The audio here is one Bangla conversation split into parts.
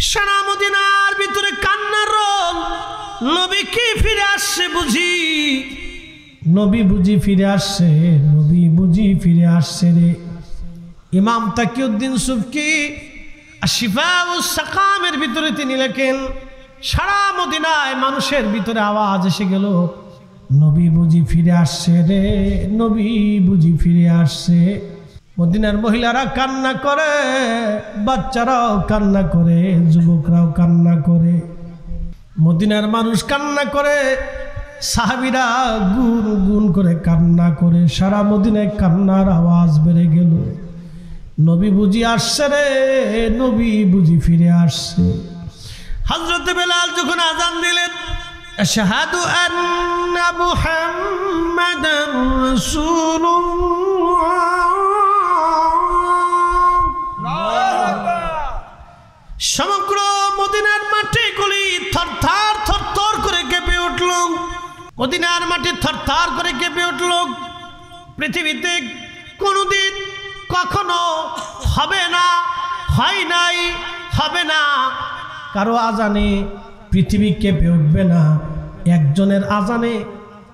সারা মদিনার ভিতরে কান্নার রোল। নবী কি ফিরে আসছে বুঝি, নবী বুঝি ফিরে আসছে, নবী বুঝি ফিরে আসছে রে। ইমাম তাকিউদ্দিন সুবকি শিফাউস সাকামের ভিতরে তিনি লেখেন, সারা মদিনায় মানুষের ভিতরে আওয়াজ এসে গেল, নবী বুঝি ফিরে আসছে রে, নবী বুঝি ফিরে আসছে। মদিনার মহিলারা কান্না করে, বাচ্চারাও কান্না করে, যুবকরাও কান্না করে, মদিনার মানুষ কান্না করে, সাহাবীরা গুন গুন করে কান্না করে। সারা মদিনায় কান্নার আওয়াজ বেড়ে গেল, নবী বুঝি আসছে রে, নবী বুঝি ফিরে আসছে। হযরত বেলাল যখন আযান দিলেন, আশহাদু আন্না মুহাম্মাদার রাসূলুল্লাহ, সমগ্র মদিনার মাটি গুলি থরথর থরথর করে কেঁপে উঠল। মদিনার মাটি থরথর করে কেঁপে উঠল। পৃথিবীতে কোনোদিন কখনো হবে না, হয় নাই, হবে না, কারো আজানে পৃথিবী কেঁপে উঠবে না। একজনের আজানে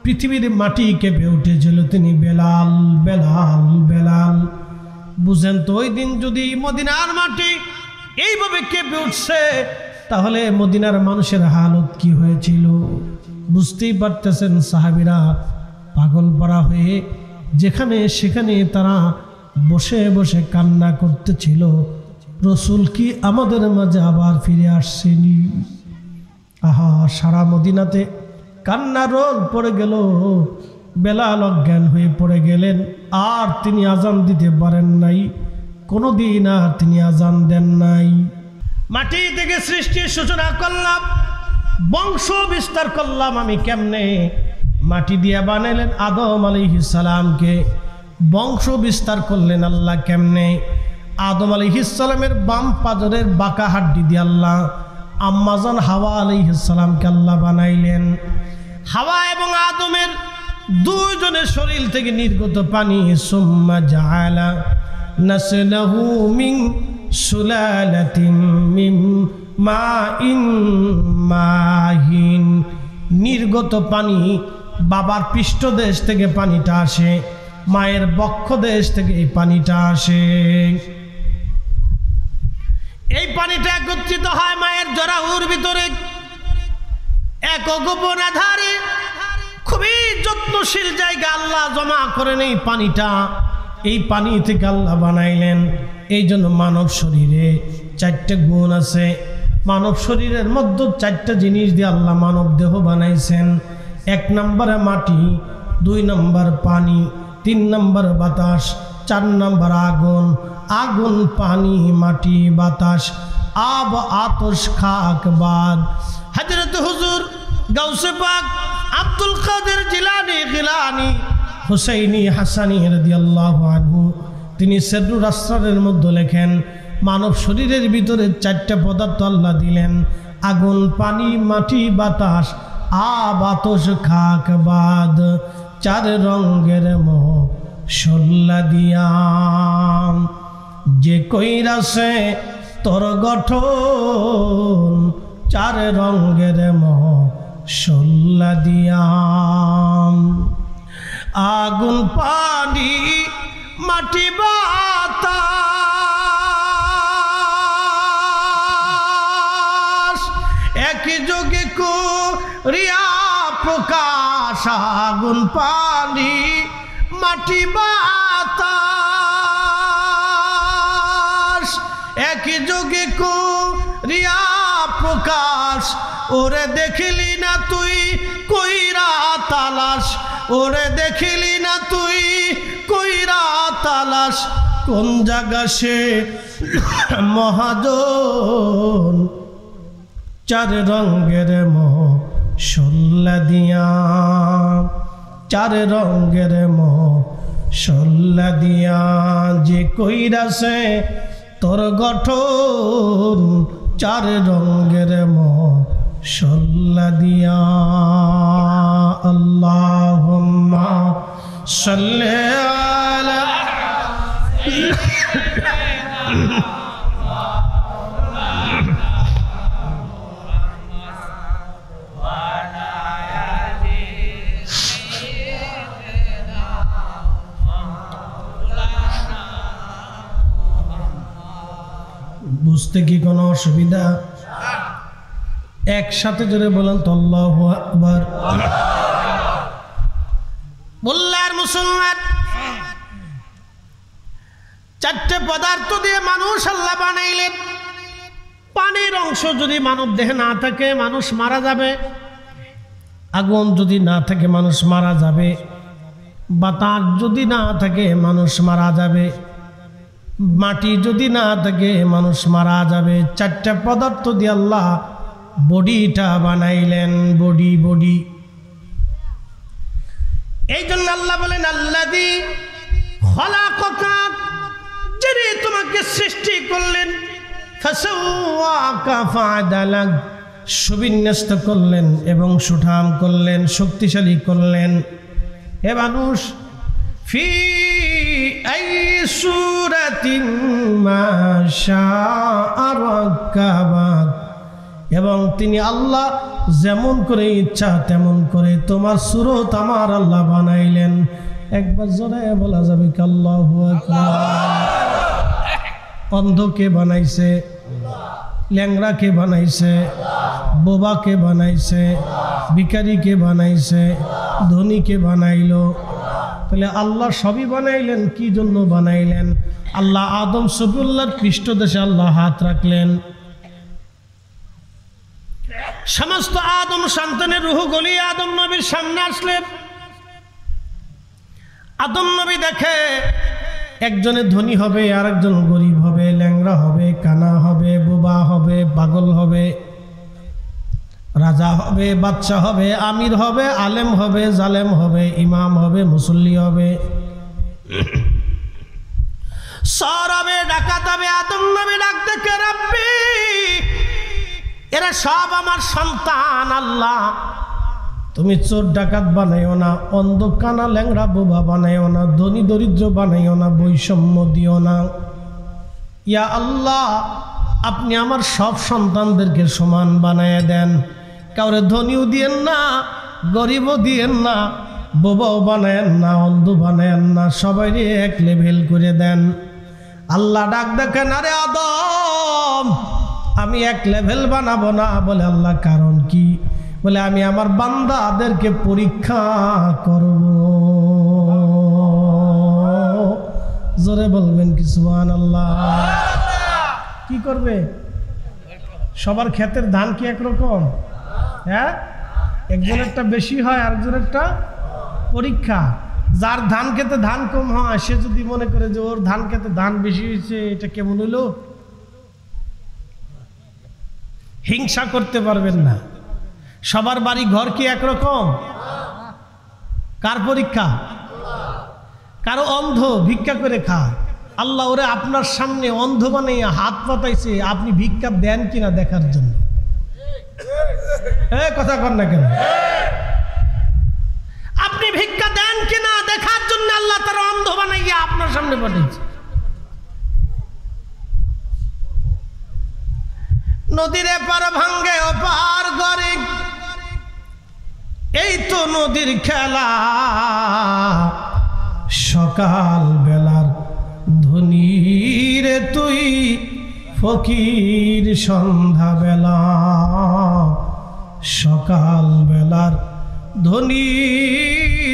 পৃথিবীর মাটি কেঁপে উঠেছিল, তিনি বেলাল। বেলাল বেলাল বুঝেন তো, ওই দিন যদি মদিনার মাটি এইভাবে কেঁপে উঠছে, তাহলে মদিনার মানুষের হালত কি হয়েছিল বুঝতেই পারতেছেন। সাহাবীরা পাগল পারা হয়ে যেখানে সেখানে তারা বসে বসে কান্না করতেছিল, রসুল কি আমাদের মাঝে আবার ফিরে আসছেনি? আহা, সারা মদিনাতে কান্নার রোল পড়ে গেল। বেলাল অজ্ঞান হয়ে পড়ে গেলেন, আর তিনি আজান দিতে পারেন নাই, কোনোদিন আর তিনি আজান দেন নাই। মাটি থেকে সৃষ্টির সূচনা করলাম, বংশ বিস্তার করলাম আমি কেমনে? মাটি দিয়া বানাইলেন আদম আলাইহিস সালামকে, বংশ বিস্তার করলেন আল্লাহ কেমনে? আদম আলাইহিস সালামের বাম পাজরের বাঁকা হাড্ডি দিয়ে আল্লাহ আম্মাজান হাওয়া আলাইহিস সালামকে আল্লাহ বানাইলেন। হাওয়া এবং আদমের দুইজনের শরীর থেকে নির্গত পানি, সুম্মা জাআলা নাসলাহু মিন সুলালাতিন মিন মাইন মাহিন। নির্গত পানি, বাবার পৃষ্ঠদেশ থেকে পানিটা আসে, মায়ের বক্ষদেশ থেকে এই পানিটা আসে। এই পানিটা একত্রিত হয় মায়ের জরাহুর ভিতরে, এক গোপন আধারে খুবই যত্নশীল জায়গা আল্লাহ জমা করেন এই পানিটা। এই পানি থেকে আল্লাহ বানাইলেন। এই জন্য মানব শরীরে 4টে গুণ আছে। মানব শরীরের মধ্যে 4টা জিনিস দিয়ে আল্লাহ মানব দেহ বানাইছেন। 1 নম্বরে মাটি, 2 নম্বর পানি, 3 নম্বর বাতাস, 4 নম্বর আগুন। আগুন, পানি, মাটি, বাতাস, আব, আতশ, খাক, বাদ। হযরত হুজুর গাউসে পাক আব্দুল কাদের জিলানী গিলানী হুসাইনি হাসানী রাদিয়াল্লাহু আনহু, তিনি সিররুল আসরারের মধ্যে লেখেন, মানব শরীরের ভিতরে 4টা পদার্থ আল্লাহ দিলেন, আগুন, পানি, মাটি, বাতাস, আব, আতশ, খাক, বাদ। 4 রঙের মশলা দিয়া যে কইরাছে তোর গঠন, 4 রঙের মশলা দিয়া। আগুন, পানি, মাটি, বাতাস একই যোগে করিয়া প্রকাশ। আগুন, পানি, মাটি, বাতাস একই যোগে করিয়া প্রকাশ। ওরে দেখিলি না তুই কইরা তালাশ, ওরে দেখিলি না তুই কইরা তালাশ, কোন জায়গা সে মহাজন। 4 রঙের মশলা দিয়া, 4 রঙের মশলা দিয়া যে কইরাছে তোর গঠন, 4 রঙের মশলা দিয়া। আল্লাহুম্মা সাল্লি আলা কোনো অসুবিধা? একসাথে জোরে বলেন তো আল্লাহু আকবার। বললার মুসলমান, চারটে পদার্থ দিয়ে মানুষ আল্লাহ বানাইলেন। পানির অংশ যদি মানব দেহে না থাকে মানুষ মারা যাবে, আগুন যদি না থাকে মানুষ মারা যাবে, বাতাস যদি না থাকে মানুষ মারা যাবে, মাটি যদি না থাকে মানুষ মারা যাবে। চারটা পদার্থ দিয়ে আল্লাহ বডিটা বানাইলেন, বডি। এই জন্য আল্লাহ বলেন আল্লাযী খালাকাকা, যিনি তোমাকে সৃষ্টি করলেন, ফাসাওয়াকা ফাআদালাক, সুবিন্যস্ত করলেন এবং সুঠাম করলেন, শক্তিশালী করলেন। হে মানুষ, ফি আই সূরাতিন মা শাআ রাক্কাবাক, এবং তিনি আল্লাহ যেমন করে ইচ্ছা তেমন করে তোমার সুরত আমার আল্লাহ বানাইলেন। একবার জোরে বলা যাবে কি আল্লাহু আকবার? অন্ধকে বানাইছে, ল্যাংড়াকে বানাইছে, বোবাকে বানাইছে, ভিখারিকে বানাইছে, ধনীকে বানাইলো। তাহলে আল্লাহ সবই বানাইলেন, কি জন্য বানাইলেন? আল্লাহ আদম সফিউল্লাহর পৃষ্ঠদেশে আল্লাহ হাত রাখলেন, সমস্ত আদম সন্তানের রূহ গলিয়ে আদম নবীর সামনে আসলেন। আদম নবী দেখে একজনে ধনী হবে, আরেকজন গরিব হবে, ল্যাংড়া হবে, কানা হবে, বোবা হবে, পাগল হবে, রাজা হবে, বাদশা হবে, আমির হবে, আলেম হবে, জালেম হবে, ইমাম হবে, মুসল্লি হবে, সর হবে, ডাকাত হবে। আদম নবী ডাক দেখে, রাব্বি, এরা সব আমার সন্তান। আল্লাহ তুমি চোর ডাকাত বানাইও না, অন্ধ কানা ল্যাংড়া বোবা বানাইও না, ধনী দরিদ্র বানাইও না, বৈষম্য দিও না। ইয়া আল্লাহ, আপনি আমার সব সন্তানদেরকে সমান বানায় দেন, কাউরে ধনীও দিয়েন না, গরিবও দিয়েন না, বোবাও বানায়েন না, অন্ধ বানায়েন না, সবাই এক লেভেল করে দেন। আল্লাহ ডাক দেখেন, আরে আদম, আমি এক লেভেল বানাবো না। বলে আল্লাহ কারণ কি? বলে আমি আমার বান্দাদেরকে পরীক্ষা করব। জোরে বলবেন কি সুবহানাল্লাহ? কি করবে? সবার ক্ষেতের ধান কি একরকম? হ্যাঁ, একজনেরটা বেশি হয়, আরেকজনেরটা পরীক্ষা। যার ধান খেতে ধান কম হয় সে যদি মনে করে যে ওর ধান খেতে ধান বেশি হয়েছে, এটা কেমন হইল? হিংসা করতে পারবেন না। সবার বাড়ি ঘর কি একরকম? কার পরীক্ষা? কারো অন্ধ ভিক্ষা করে খায়, আল্লাহ ওরে আপনার সামনে অন্ধ বানাইয়া হাত পাতাইছে, আপনি ভিক্ষা দেন কিনা দেখার জন্য। কথা কর না কেন? আপনি ভিক্ষা দেন কিনা দেখার জন্য আল্লাহ তার অন্ধ বানাইয়া আপনার সামনে পাঠাইছে। নদীর এপার ভাঙ্গে ওপার গড়ে, এই তো নদীর খেলা। সকাল বেলার ধনী রে তুই ফকির, সন্ধ্যা বেলা। সকাল বেলার ধনী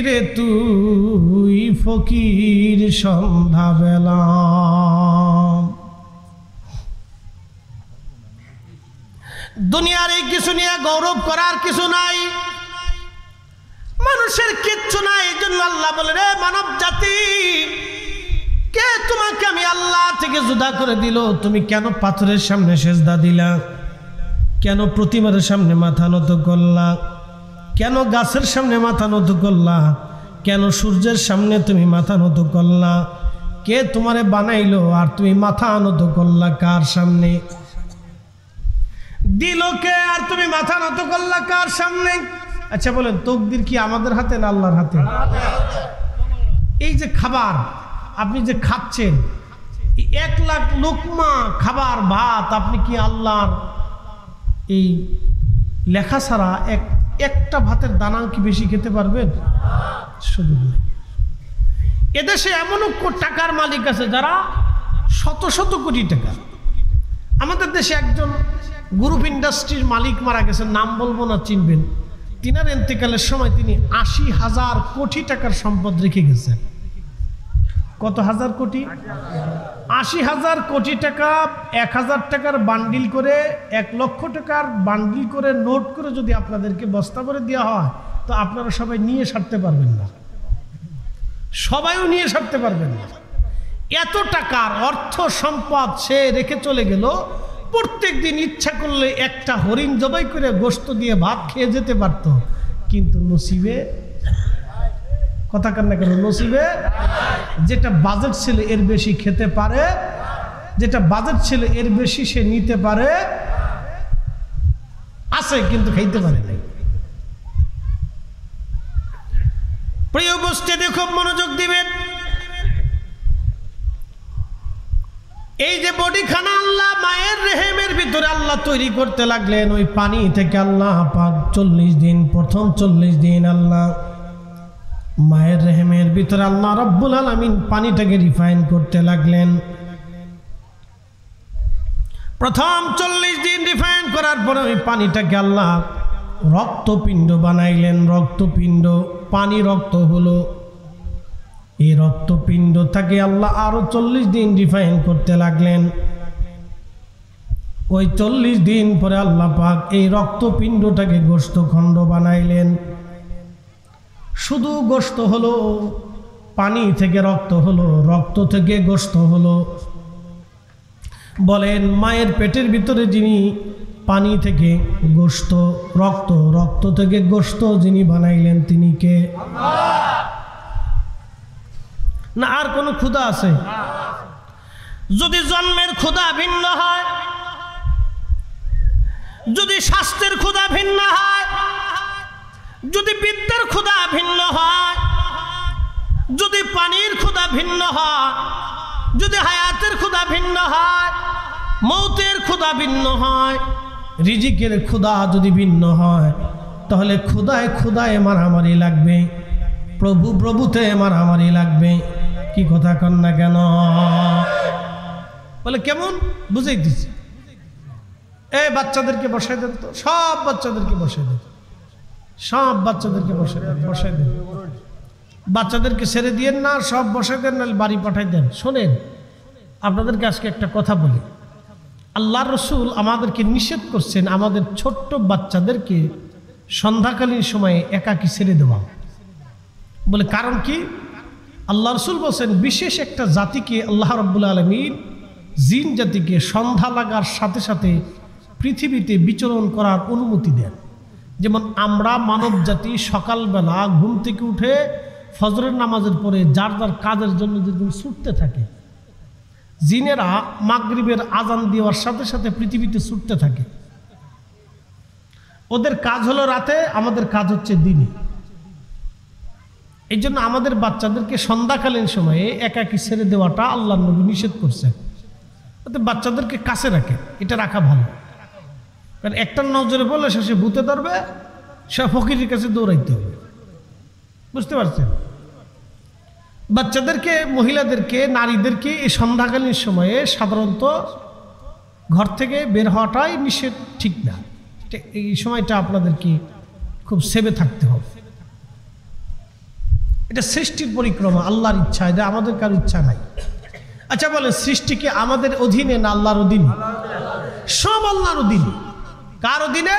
রে তুই ফকির, সন্ধ্যা বেলা। দুনিয়ার এই কিছু নিয়ে গৌরব করার কিছু নাই, মানুষের কিচ্ছু নাই। এই জন্য আল্লাহ বলে, রে মানব জাতি, কে তোমাকে আমি আল্লাহ থেকে জুদা করে দিল? তুমি কেন পাথরের সামনে সেজদা দিলা? কেন প্রতিমার সামনে মাথা নত করলা? কেন গাছের সামনে মাথা নত করলা? কেন সূর্যের সামনে তুমি মাথা নত করলা? কে তোমারে বানাইলো আর তুমি মাথা নত করলা কার সামনে? দিল কে আর তুমি মাথা নত করলা কার সামনে? আচ্ছা বলেন, তকদির কি আমাদের হাতে না আল্লাহর হাতে? এই যে খাবার আপনি যে খাচ্ছেন, 1 লাখ লোকমা খাবার ভাত, আপনি কি আল্লাহর এই লেখা ছাড়া একটা ভাতের দানা কি বেশি খেতে পারবেন? শুধু এদেশে এমনও টাকার মালিক আছে যারা শত শত কোটি টাকা, আমাদের দেশে একজন গ্রুপ ইন্ডাস্ট্রির মালিক মারা গেছেন, নাম বলবো না, চিনবেন। তিনার ইন্তেকালের সময় তিনি ৮০,০০০ কোটি টাকার সম্পদ রেখে গেছেন। কত হাজার কোটি? ৮০,০০০ কোটি টাকা ১,০০০ টাকার বান্ডিল করে, ১ লক্ষ টাকার বান্ডিল করে নোট করে যদি আপনাদেরকে বস্তা করে দেওয়া হয়, তো আপনারা সবাই নিয়ে সারতে পারবেন না, সবাইও নিয়ে সারতে পারবেন না। এত টাকার অর্থ সম্পদ সে রেখে চলে গেল। প্রত্যেক দিন ইচ্ছা করলে একটা হরিণ জবাই করে গোশত দিয়ে ভাত খেয়ে যেতে পারত, কিন্তু নসিবে, কথা কান্না কেন, নসিবে যেটা বাজেট ছিল এর বেশি খেতে পারে, যেটা বাজেট ছিল এর বেশি সে নিতে পারে, আছে কিন্তু খাইতে পারে নাই। প্রিয় উপস্থিতি, খুব মনোযোগ দিবেন। এই যে বডিখানা আল্লাহ মায়ের রেহেমের ভিতরে আল্লাহ তৈরি করতে লাগলেন, ওই পানি থেকে আল্লাহ পাক 40 দিন, প্রথম 40 দিন আল্লাহ মায়ের রেহেমের ভিতরে আল্লাহ রাব্বুল আলামিন পানিটাকে রিফাইন করতে লাগলেন। প্রথম 40 দিন রিফাইন করার পরে ওই পানিটাকে আল্লাহ রক্তপিণ্ড বানাইলেন। রক্তপিণ্ড, পানি রক্ত হলো। এই রক্তপিণ্ড থেকে আল্লাহ আরো 40 দিন রিফাইন করতে লাগলেন। ওই 40 দিন পরে আল্লাহ পাক এই রক্তপিণ্ডটাকে গোশতখণ্ড বানাইলেন। শুধু গোশত হলো, পানি থেকে রক্ত হলো, রক্ত থেকে গোশত হলো। বলেন, মায়ের পেটের ভিতরে যিনি পানি থেকে গোশত, রক্ত, রক্ত থেকে গোশত যিনি বানাইলেন তিনি কে? না আর কোনো ক্ষুধা আছে? যদি জন্মের ক্ষুধা ভিন্ন হয়, যদি স্বাস্থ্যের ক্ষুধা ভিন্ন হয়, যদি বিদ্যার ক্ষুধা ভিন্ন হয়, যদি পানির ক্ষুধা ভিন্ন হয়, যদি হায়াতের ক্ষুধা ভিন্ন হয়, মৌতের ক্ষুধা ভিন্ন হয়, রিজিকের ক্ষুধা যদি ভিন্ন হয়, তাহলে ক্ষুধায় ক্ষুধায় মারামারি লাগবে, প্রভু প্রভুতে মারামারি লাগবে। কি কথা কন না কেন? বলে কেমন বুঝাই দিচ্ছি। এই বাচ্চাদেরকে বসাই দেন তো, সব বাচ্চাদেরকে বসাই দেন, সব বাচ্চাদেরকে বসাই দেন, বসাই দেন। বাচ্চাদেরকে ছেড়ে দিয়েন না, সব বসাই দেন, নাহলে বাড়ি পাঠাই দেন। শোনেন, আপনাদেরকে আজকে একটা কথা বলি। আল্লাহর রসুল আমাদেরকে নিষেধ করছেন আমাদের ছোট্ট বাচ্চাদেরকে সন্ধ্যাকালীন সময়ে একাকী ছেড়ে দেওয়া। বলে কারণ কি? আল্লাহ রসুল বলছেন বিশেষ একটা জাতিকে আল্লাহ রাব্বুল আলামিন, জিন জাতিকে সন্ধ্যা লাগার সাথে সাথে পৃথিবীতে বিচরণ করার অনুমতি দেন। যেমন আমরা মানব জাতি সকালবেলা ঘুম থেকে উঠে ফজরের নামাজের পরে যার যার কাজের জন্য যেদিন ছুটতে থাকে, জিনেরা মাগরিবের আজান দেওয়ার সাথে সাথে পৃথিবীতে ছুটতে থাকে। ওদের কাজ হলো রাতে, আমাদের কাজ হচ্ছে দিনে। এই জন্য আমাদের বাচ্চাদেরকে সন্ধ্যাকালীন সময়ে একাকী ছেড়ে দেওয়াটা আল্লাহর নবী নিষেধ করছেন। ওতে বাচ্চাদেরকে কাছে রাখে, এটা রাখা ভালো। কারণ একটা নজরে বললে সে ভূতে ধরবে, সে ফকিরের কাছে দৌড়াইতে হবে। বুঝতে পারছেন? বাচ্চাদেরকে, মহিলাদেরকে, নারীদেরকে এই সন্ধ্যাকালীন সময়ে সাধারণত ঘর থেকে বের হওয়াটাই নিষেধ, ঠিক না। এই সময়টা আপনাদেরকে খুব সেভে থাকতে হবে। এটা সৃষ্টির পরিক্রমা, আল্লাহর ইচ্ছা, এটা আমাদের কারো ইচ্ছা নাই। আচ্ছা বলেন, সৃষ্টি কি আমাদের অধীনে না আল্লাহর অধীনে? সব আল্লাহর অধীনে। কার অধীনে?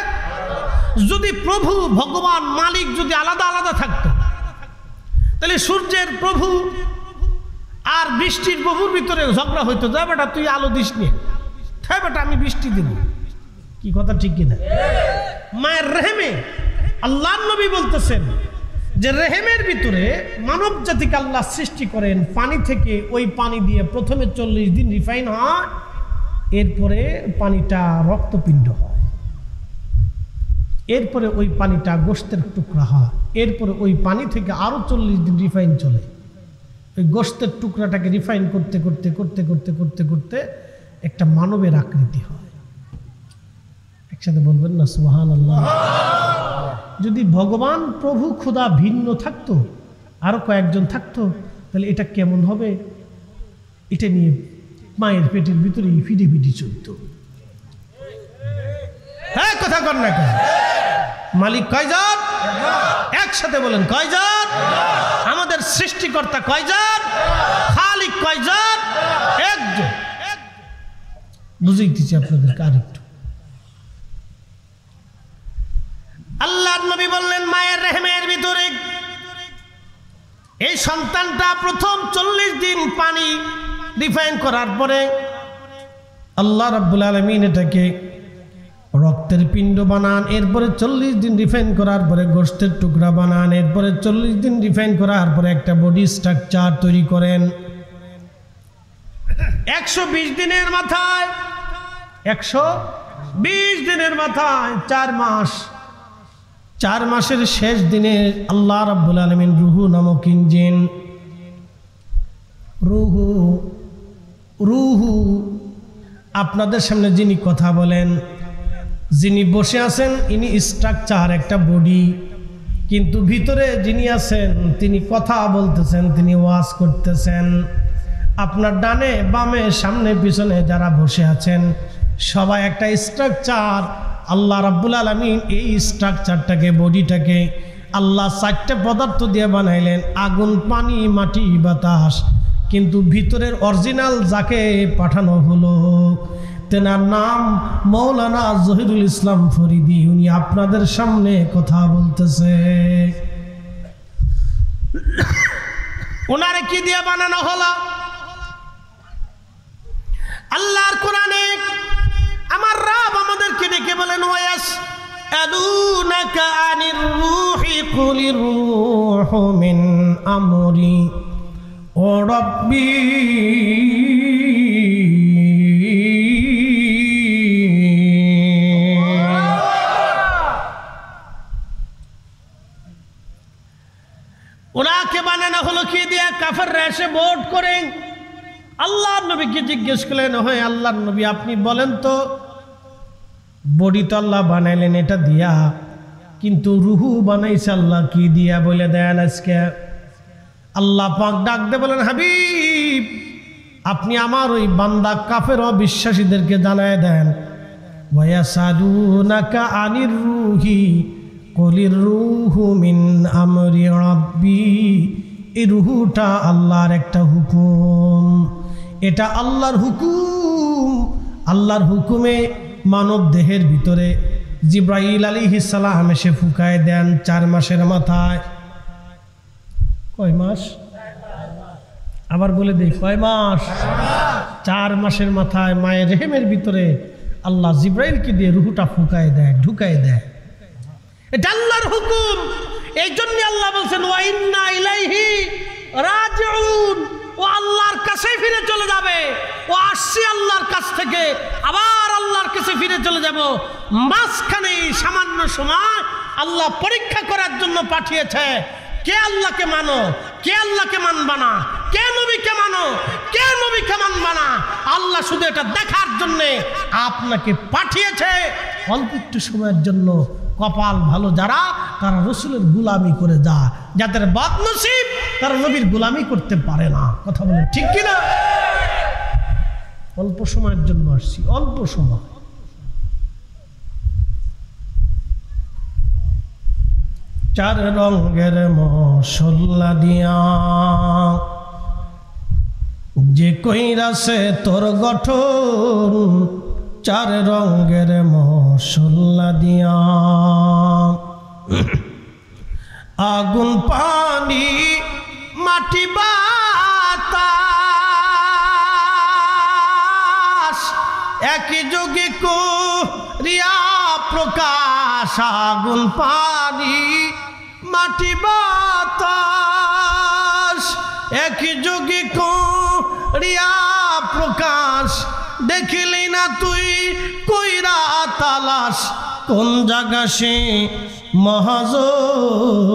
যদি প্রভু ভগবান মালিক যদি আলাদা আলাদা থাকতো, তাহলে সূর্যের প্রভু আর বৃষ্টির প্রভুর ভিতরে ঝগড়া হইতো। যা বেটা তুই আলো দিস নিয়ে, তাই বেটা আমি বৃষ্টি দেব। কি কথা ঠিক কিনা? মায়ের রেহেমে আল্লাহর নবী বলতেছেন যে রেহেমের ভিতরে মানব জাতিকে আল্লাহ সৃষ্টি করেন পানি থেকে। ওই পানি দিয়ে প্রথমে 40 দিন রিফাইন হয়, এরপরে পানিটা রক্তপিণ্ড হয়, এরপরে ওই পানিটা গোশতের টুকরা হয়, এরপরে ওই পানি থেকে আরো 40 দিন রিফাইন চলে। ওই গোশতের টুকরাটাকে রিফাইন করতে করতে করতে করতে করতে করতে একটা মানবের আকৃতি হয়। একসাথে বলবেন না সুবহানাল্লাহ। যদি ভগবান প্রভু খোদা ভিন্ন থাকতো, আরো কয়েকজন থাকতো, তাহলে এটা কেমন হবে? এটা নিয়ে মায়ের পেটের ভিতরে ফিটি ফিটি চলত। কর না কেন? মালিক কয়জন? একসাথে বলেন কয়জন? আমাদের সৃষ্টিকর্তা কয়জন? খালিক কয়জন? একজন। বুঝাইতেছি আপনাদেরকে আরেকটু। আল্লাহর নবী বললেন মায়ের রেহেমের ভিতরে এই সন্তানটা প্রথম 40 দিন পানি রিফাইন করার পরে আল্লাহ রাব্বুল আলামিন এটাকে রক্তের পিণ্ড বানান, এরপরে 40 দিন রিফাইন করার পরে গোশতের টুকরা বানান, এরপরে 40 দিন রিফাইন করার পরে একটা বডি স্ট্রাকচার তৈরি করেন। 120 দিনের মাথায় 120 দিনের মাথায় 4 মাস, 4 মাসের শেষ দিনে আল্লাহ রাব্বুল আলামিন রুহু নামক ইঞ্জিন, রুহু আপনাদের সামনে যিনি কথা বলেন, যিনি বসে আছেন ইনি স্ট্রাকচার একটা বডি, কিন্তু ভিতরে যিনি আছেন তিনি কথা বলতেছেন, তিনি ওয়াজ করতেছেন। আপনার ডানে বামে সামনে পিছনে যারা বসে আছেন সবাই একটা স্ট্রাকচার। আল্লাহ রাব্বুল আলামিন এই স্ট্রাকচারটাকে, বডিটাকে আল্লাহ 4টে পদার্থ দিয়ে বানাইলেন, আগুন, পানি, মাটি, বাতাস। কিন্তু ভিতরের অরিজিনাল যাকে পাঠানো হলো তেনার নাম মৌলানা জহিরুল ইসলাম ফরিদি। উনি আপনাদের সামনে কথা বলতেছে। ওনারে কি দিয়ে বানানো হলো? আল্লাহর কোরআনে আমার রব আমাদেরকে ডেকে বলেন ওয়াস আলুনাকা আনির রূহি কুলির রূহু মিন আমরি ও রাব্বি ওনাকে বানানো হলো কি দিয়া? কাফেররা এসে ভোট করে আল্লাহর নবীকে জিজ্ঞেস করলেন, হয় আল্লাহর নবী আপনি বলেন তো, বডি তো আল্লাহ বানাইলেন এটা দিয়া, কিন্তু রুহু বানাইছে আল্লাহ কি দিয়া? বলে দেন আজকে। আল্লাহ পাক ডাক দে বলেন, হাবিব আপনি আমার ওই বান্দা কাফের অবিশ্বাসীদেরকে জানায় দেন, ওয়ায়াসালুনাকা আনির রূহি কুলির রূহু মিন আমরি রাব্বি। এই রুহুটা আল্লাহর একটা হুকুম, এটা আল্লাহর হুকুম। আল্লাহর হুকুমে মানব দেহের ভিতরে জিব্রাইল আলাইহিস সালাম এসে ফুঁকায় দেন 4 মাসের মাথায়। কয় মাস? আবার বলে দেই, কয় মাস? 4 মাসের মাথায় মায়ের রেহেমের ভিতরে আল্লাহ জিব্রাইলকে দিয়ে রুহুটা ফুঁকায় দেয়, ঢুকায় দেয়। এটা আল্লাহর হুকুম। এই জন্য আল্লাহ বলছেন ওয়া ইন্না ইলাইহি রাজিউন, ও আল্লাহর কাছে ফিরে চলে যাবে। ও আসছে আল্লাহর কাছ থেকে, আবার আল্লাহর কাছে ফিরে চলে যাব। মাঝখানে সামান্য সময় আল্লাহ পরীক্ষা করার জন্য পাঠিয়েছে, কে আল্লাহকে মানো, কে আল্লাহকে মানবা না, কে নবীকে মানো, কে নবীকে মানবা না। আল্লাহ শুধু এটা দেখার জন্যে আপনাকে পাঠিয়েছে অল্প একটু সময়ের জন্য। কপাল ভালো যারা, তারা রসুলের গুলামি করে যায়, যাদের বদনসিব তারা নবীর গুলামি করতে পারে না। কথা বলেন ঠিক কিনা? অল্প সময়ের জন্য আসছি, অল্প সময়। চার রঙের মশলা দিয়া যে কইরাছে তোর গঠন, 4 রঙের মশলা দিয়া আগুন, পানি, মাটি, বাতাস একই যোগে করিয়া প্রকাশ। আগুন, পানি, মাটি, বাতাস একই যোগে করিয়া প্রকাশ। দেখিলি না তুই কইরা তালাশ, কোন জায়গা সে মহাজন।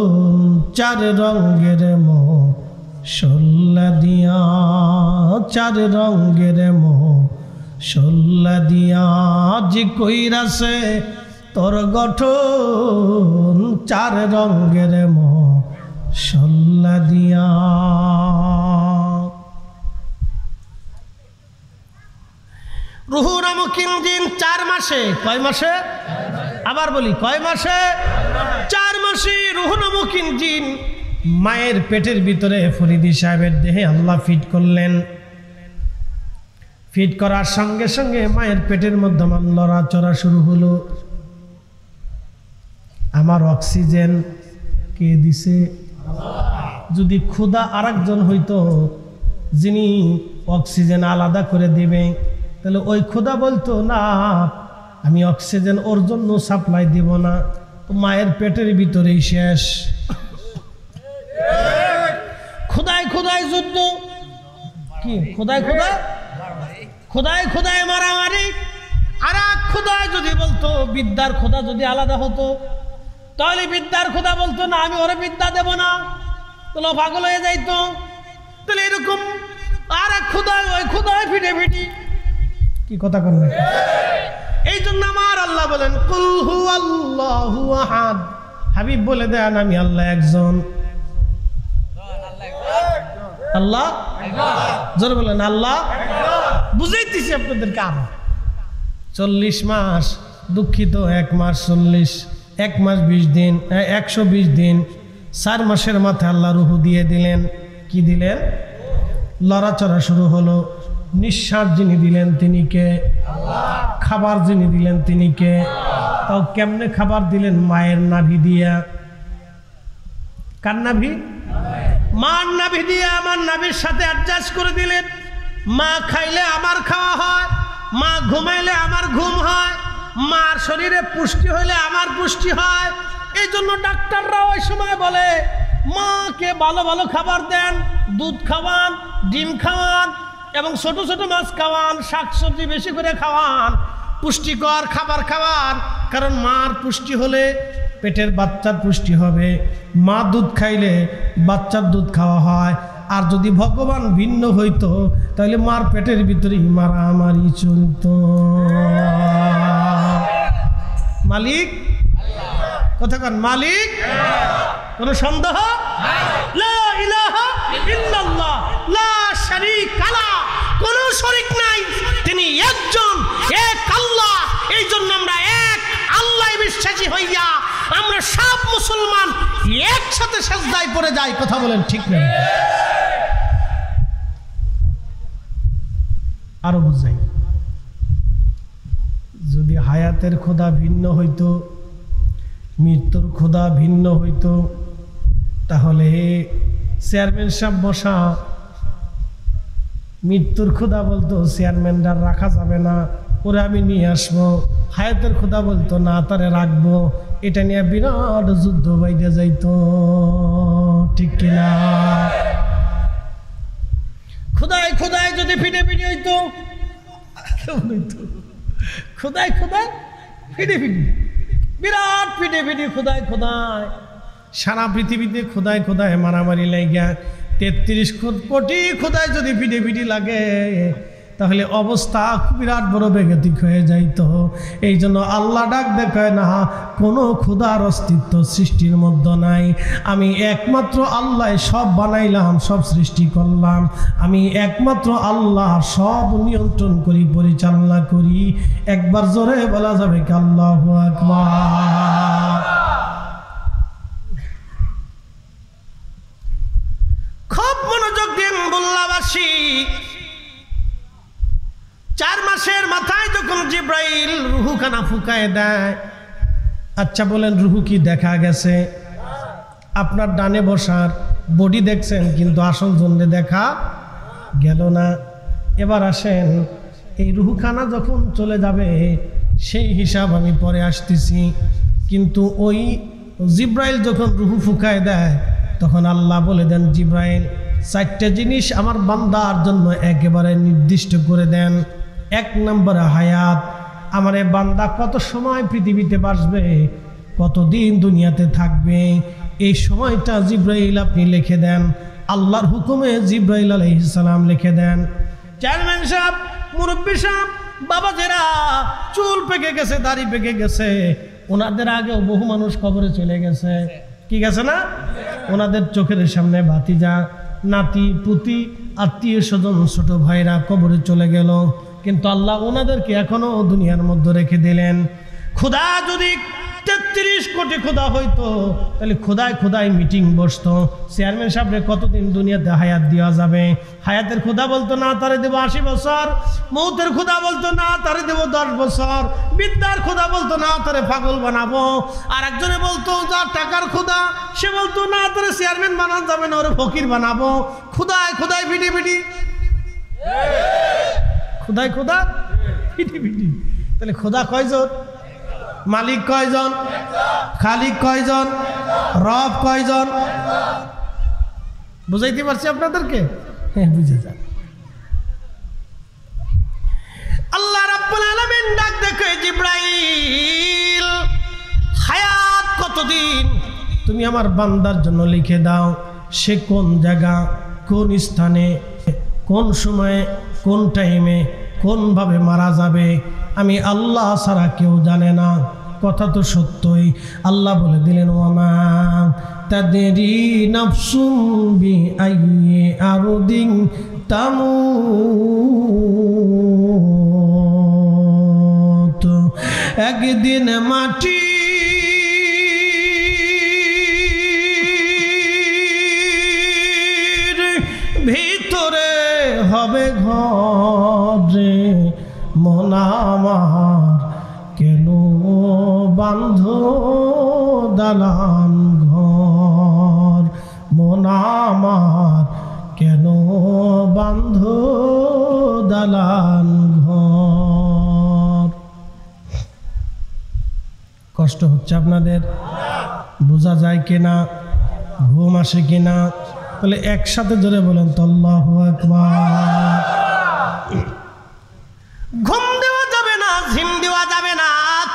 4 রঙের মশলা দিয়া, 4 রঙের মশলা দিয়া যে কইরাছে তোর গঠন, 4 রঙের মশলা দিয়া। রুহু নামক ইঞ্জিন 4 মাসে, কয় মাসে? আবার বলি কয় মাসে? 4 মাসে রূহ নামক ইঞ্জিন মায়ের পেটের ভিতরে ফরিদি সাহেবের দেহে আল্লাহ ফিট করলেন। ফিট করার সঙ্গে সঙ্গে মায়ের পেটের মধ্যে আমার লড়াচড়া শুরু হলো। আমার অক্সিজেন কে দিছে? যদি খোদা আরেকজন হইতো যিনি অক্সিজেন আলাদা করে দিবে, তাহলে ওই খোদা বলতো না আমি অক্সিজেন ওর জন্য সাপ্লাই দিব না, তো মায়ের পেটের ভিতরেই শেষ। খোদায় খোদায় যুদ্ধ, কি খোদায় খোদায় খোদায় খোদায় মারামারি। আর এক খোদায় যদি বলতো, বিদ্যার খোদা যদি আলাদা হতো, তাহলে বিদ্যার খোদা বলতো না আমি ওরে বিদ্যা দেব না, তাহলে পাগল হয়ে যাইতো। তাহলে এরকম আর এক খোদায় ওই খোদায় ফিটে ফিটি, কি কথা করলেন? এই জন্য আমার আল্লাহ বলেন কুল হুয়াল্লাহু আহাদ, হাবিব বলে দেন আমি আল্লাহ একজন। আল্লাহ জোরে বলেন আল্লাহ। বুঝাইতেছি আপনাদেরকে। আরো 40 মাস, দুঃখিত 1 মাস 40, 1 মাস 20 দিন, 120 দিন, 4 মাসের মাথায় আল্লাহ রূহ দিয়ে দিলেন। কি দিলেন? লড়াচড়া শুরু হলো। নিঃশ্বাস যিনি দিলেন তিনি কে? খাবার যিনি দিলেন তিনি কে? তাও কেমনে খাবার দিলেন? মায়ের নাভি দিয়া। কার নাভি? মার নাভি দিয়ে আমার নাভির সাথে অ্যাডজাস্ট করে দিলেন। মা খাইলে আমার খাওয়া হয়, মা ঘুমাইলে আমার ঘুম হয়, মার শরীরে পুষ্টি হইলে আমার পুষ্টি হয়। এই জন্য ডাক্তাররা ওই সময় বলে মাকে ভালো ভালো খাবার দেন, দুধ খাওয়ান, ডিম খাওয়ান এবং ছোট ছোট মাছ খাওয়ান, শাকসবজি বেশি করে খাওয়ান, পুষ্টিকর খাবার খাওয়ান। কারণ মার পুষ্টি হলে পেটের বাচ্চার পুষ্টি হবে। মা দুধ খাইলে বাচ্চার দুধ খাওয়া হয়। আর যদি ভগবান ভিন্ন হইতো তাহলে মার পেটের ভিতরে মারামারি চলত। মালিক কথা কন, মালিক কোন সন্দেহ? লা ইলাহা ইল্লাল্লাহ লা শারীকা লা, কোন শরীক নাই, তিনি একজন, এক আল্লাহ। এই জন্য আমরা এক আল্লাহ বিশ্বাসী হইয়া আমরা সব মুসলমান একসাথে সিজদায় পড়ে যাই। কথা বলেন ঠিক না? আরো বুঝাই, যদি হায়াতের খোদা ভিন্ন হইতো, মৃত্যুর খোদা ভিন্ন হইতো, তাহলে চেয়ারম্যান সাহেব বসা, মৃত্যুর খোদা বলতো চেয়ারম্যানরা রাখা যাবে না, ওরা আমি নিয়ে আসবো। হায়াতের খোদা বলতো না তারে রাখবো। এটা নিয়ে বিরাট যুদ্ধ বাইরে যাইতো, ঠিক কিনা? খোদায় খোদায় যদি ফিটে ফিটে হইতো, কেমন হইতো? খোদায় খোদায় ফিটে ফিটে, বিরাট ফিটে ফিটে খোদায় খোদায়। সারা পৃথিবীতে খোদায় খোদায় মারামারি লাগিয়া 33 কোটি খোদায় যদি ফিটে ফিটে লাগে, তাহলে অবস্থা বিরাট বড় বেগতিক হয়ে যাইতো। এই জন্য আল্লাহ ডাক দেখায় না কোনো খোদার অস্তিত্ব সৃষ্টির মধ্যে নাই। আমি একমাত্র আল্লাহ সব বানাইলাম, সব সৃষ্টি করলাম। আমি একমাত্র আল্লাহ সব নিয়ন্ত্রণ করি, পরিচালনা করি। একবার জোরে বলা যাবে কি আল্লাহু আকবার? খুব মনোযোগ দিন বুল্লাবাসী। 4 মাসের মাথায় যখন জিব্রাইল রুহুখানা ফুকায় দেয়, আচ্ছা বলেন রুহু কি দেখা গেছে? আপনার ডানে বসার বডি দেখছেন, কিন্তু আসল জন্য দেখা গেল না। এবার আসেন, এই রুহুখানা যখন চলে যাবে সেই হিসাব আমি পরে আসতেছি। কিন্তু ওই জিব্রাইল যখন রুহু ফুকায় দেয়, তখন আল্লাহ বলে দেন জিব্রাইল 4টে জিনিস আমার বান্দার জন্য একেবারে নির্দিষ্ট করে দেন। 1 নম্বরে হায়াত, আমার এই বান্দা কত সময় পৃথিবীতে বাঁচবে, কতদিন দুনিয়াতে থাকবে, এই সময়টা জিব্রাইল আপনি লিখে দেন। আল্লাহর হুকুমে জিব্রাইল আলাইহিস সালাম লিখে দেন। চেয়ারম্যান সাহেব, মুরব্বী সাহেব, বাবাজেরা, চুল পেকে গেছে, দাড়ি পেকে গেছে, ওনাদের আগেও বহু মানুষ কবরে চলে গেছে, কি গেছে না? ওনাদের চোখের সামনে ভাতিজা, নাতি, পুতি, আত্মীয় স্বজন, ছোট ভাইরা কবরে চলে গেল, কিন্তু আল্লাহ ওনাদেরকে এখনো দুনিয়ার মধ্যে রেখে দিলেন। খোদা যদি 33 কোটি খোদা হইতো, তাহলে খোদায় খোদায় মিটিং বসতো। চেয়ারম্যান সাহেবরে কতদিন দুনিয়াতে হায়াত দেওয়া যাবে? হায়াতের খোদা বলতো না তারে দেব 80 বছর, মৌতের খোদা বলতো না তারে দেব 10 বছর, বিদ্যার খোদা বলতো না তারে পাগল বানাবো, আর একজনে বলতো যা টাকার খোদা, সে বলতো না তারে চেয়ারম্যান বানানো যাবে না, ওরে ফকির বানাবো। খোদায় খোদায় ভিডি ভিডি, খোদায় খোদা ভিডি ভিডি। তাহলে খোদা কয়জন? মালিক কয়জন? খালিক কয়জন? রব কয়জন? বুঝাইতে পারছি আপনাদেরকে? হ্যাঁ, বুঝে যান। আল্লাহ রাব্বুল আলামিন ডাক দেখে, জিবরাইল, হায়াত কতদিন তুমি আমার বান্দার জন্য লিখে দাও। সে কোন জায়গা, কোন স্থানে, কোন সময়ে, কোন টাইমে, কোনভাবে মারা যাবে, আমি আল্লাহ ছাড়া কেউ জানে না। কথা তো সত্যই। আল্লাহ বলে দিলেন, ওয়ামা তাদরি নাফসুম বিআইয়ি আরদিন তামুত। একদিন মাটি ভিতরে হবে ঘরে, মন আমার কেন বান্ধ দালান ঘর, মন আমার কেন বান্ধ দালান ঘর। কষ্ট হচ্ছে আপনাদের? বোঝা যায় কিনা? ঘুম আসে কিনা? তাহলে একসাথে জোরে বলেন তো আল্লাহু আকবার। ঘুম দেওয়া যাবে না, ঝিম দেওয়া যাবে না,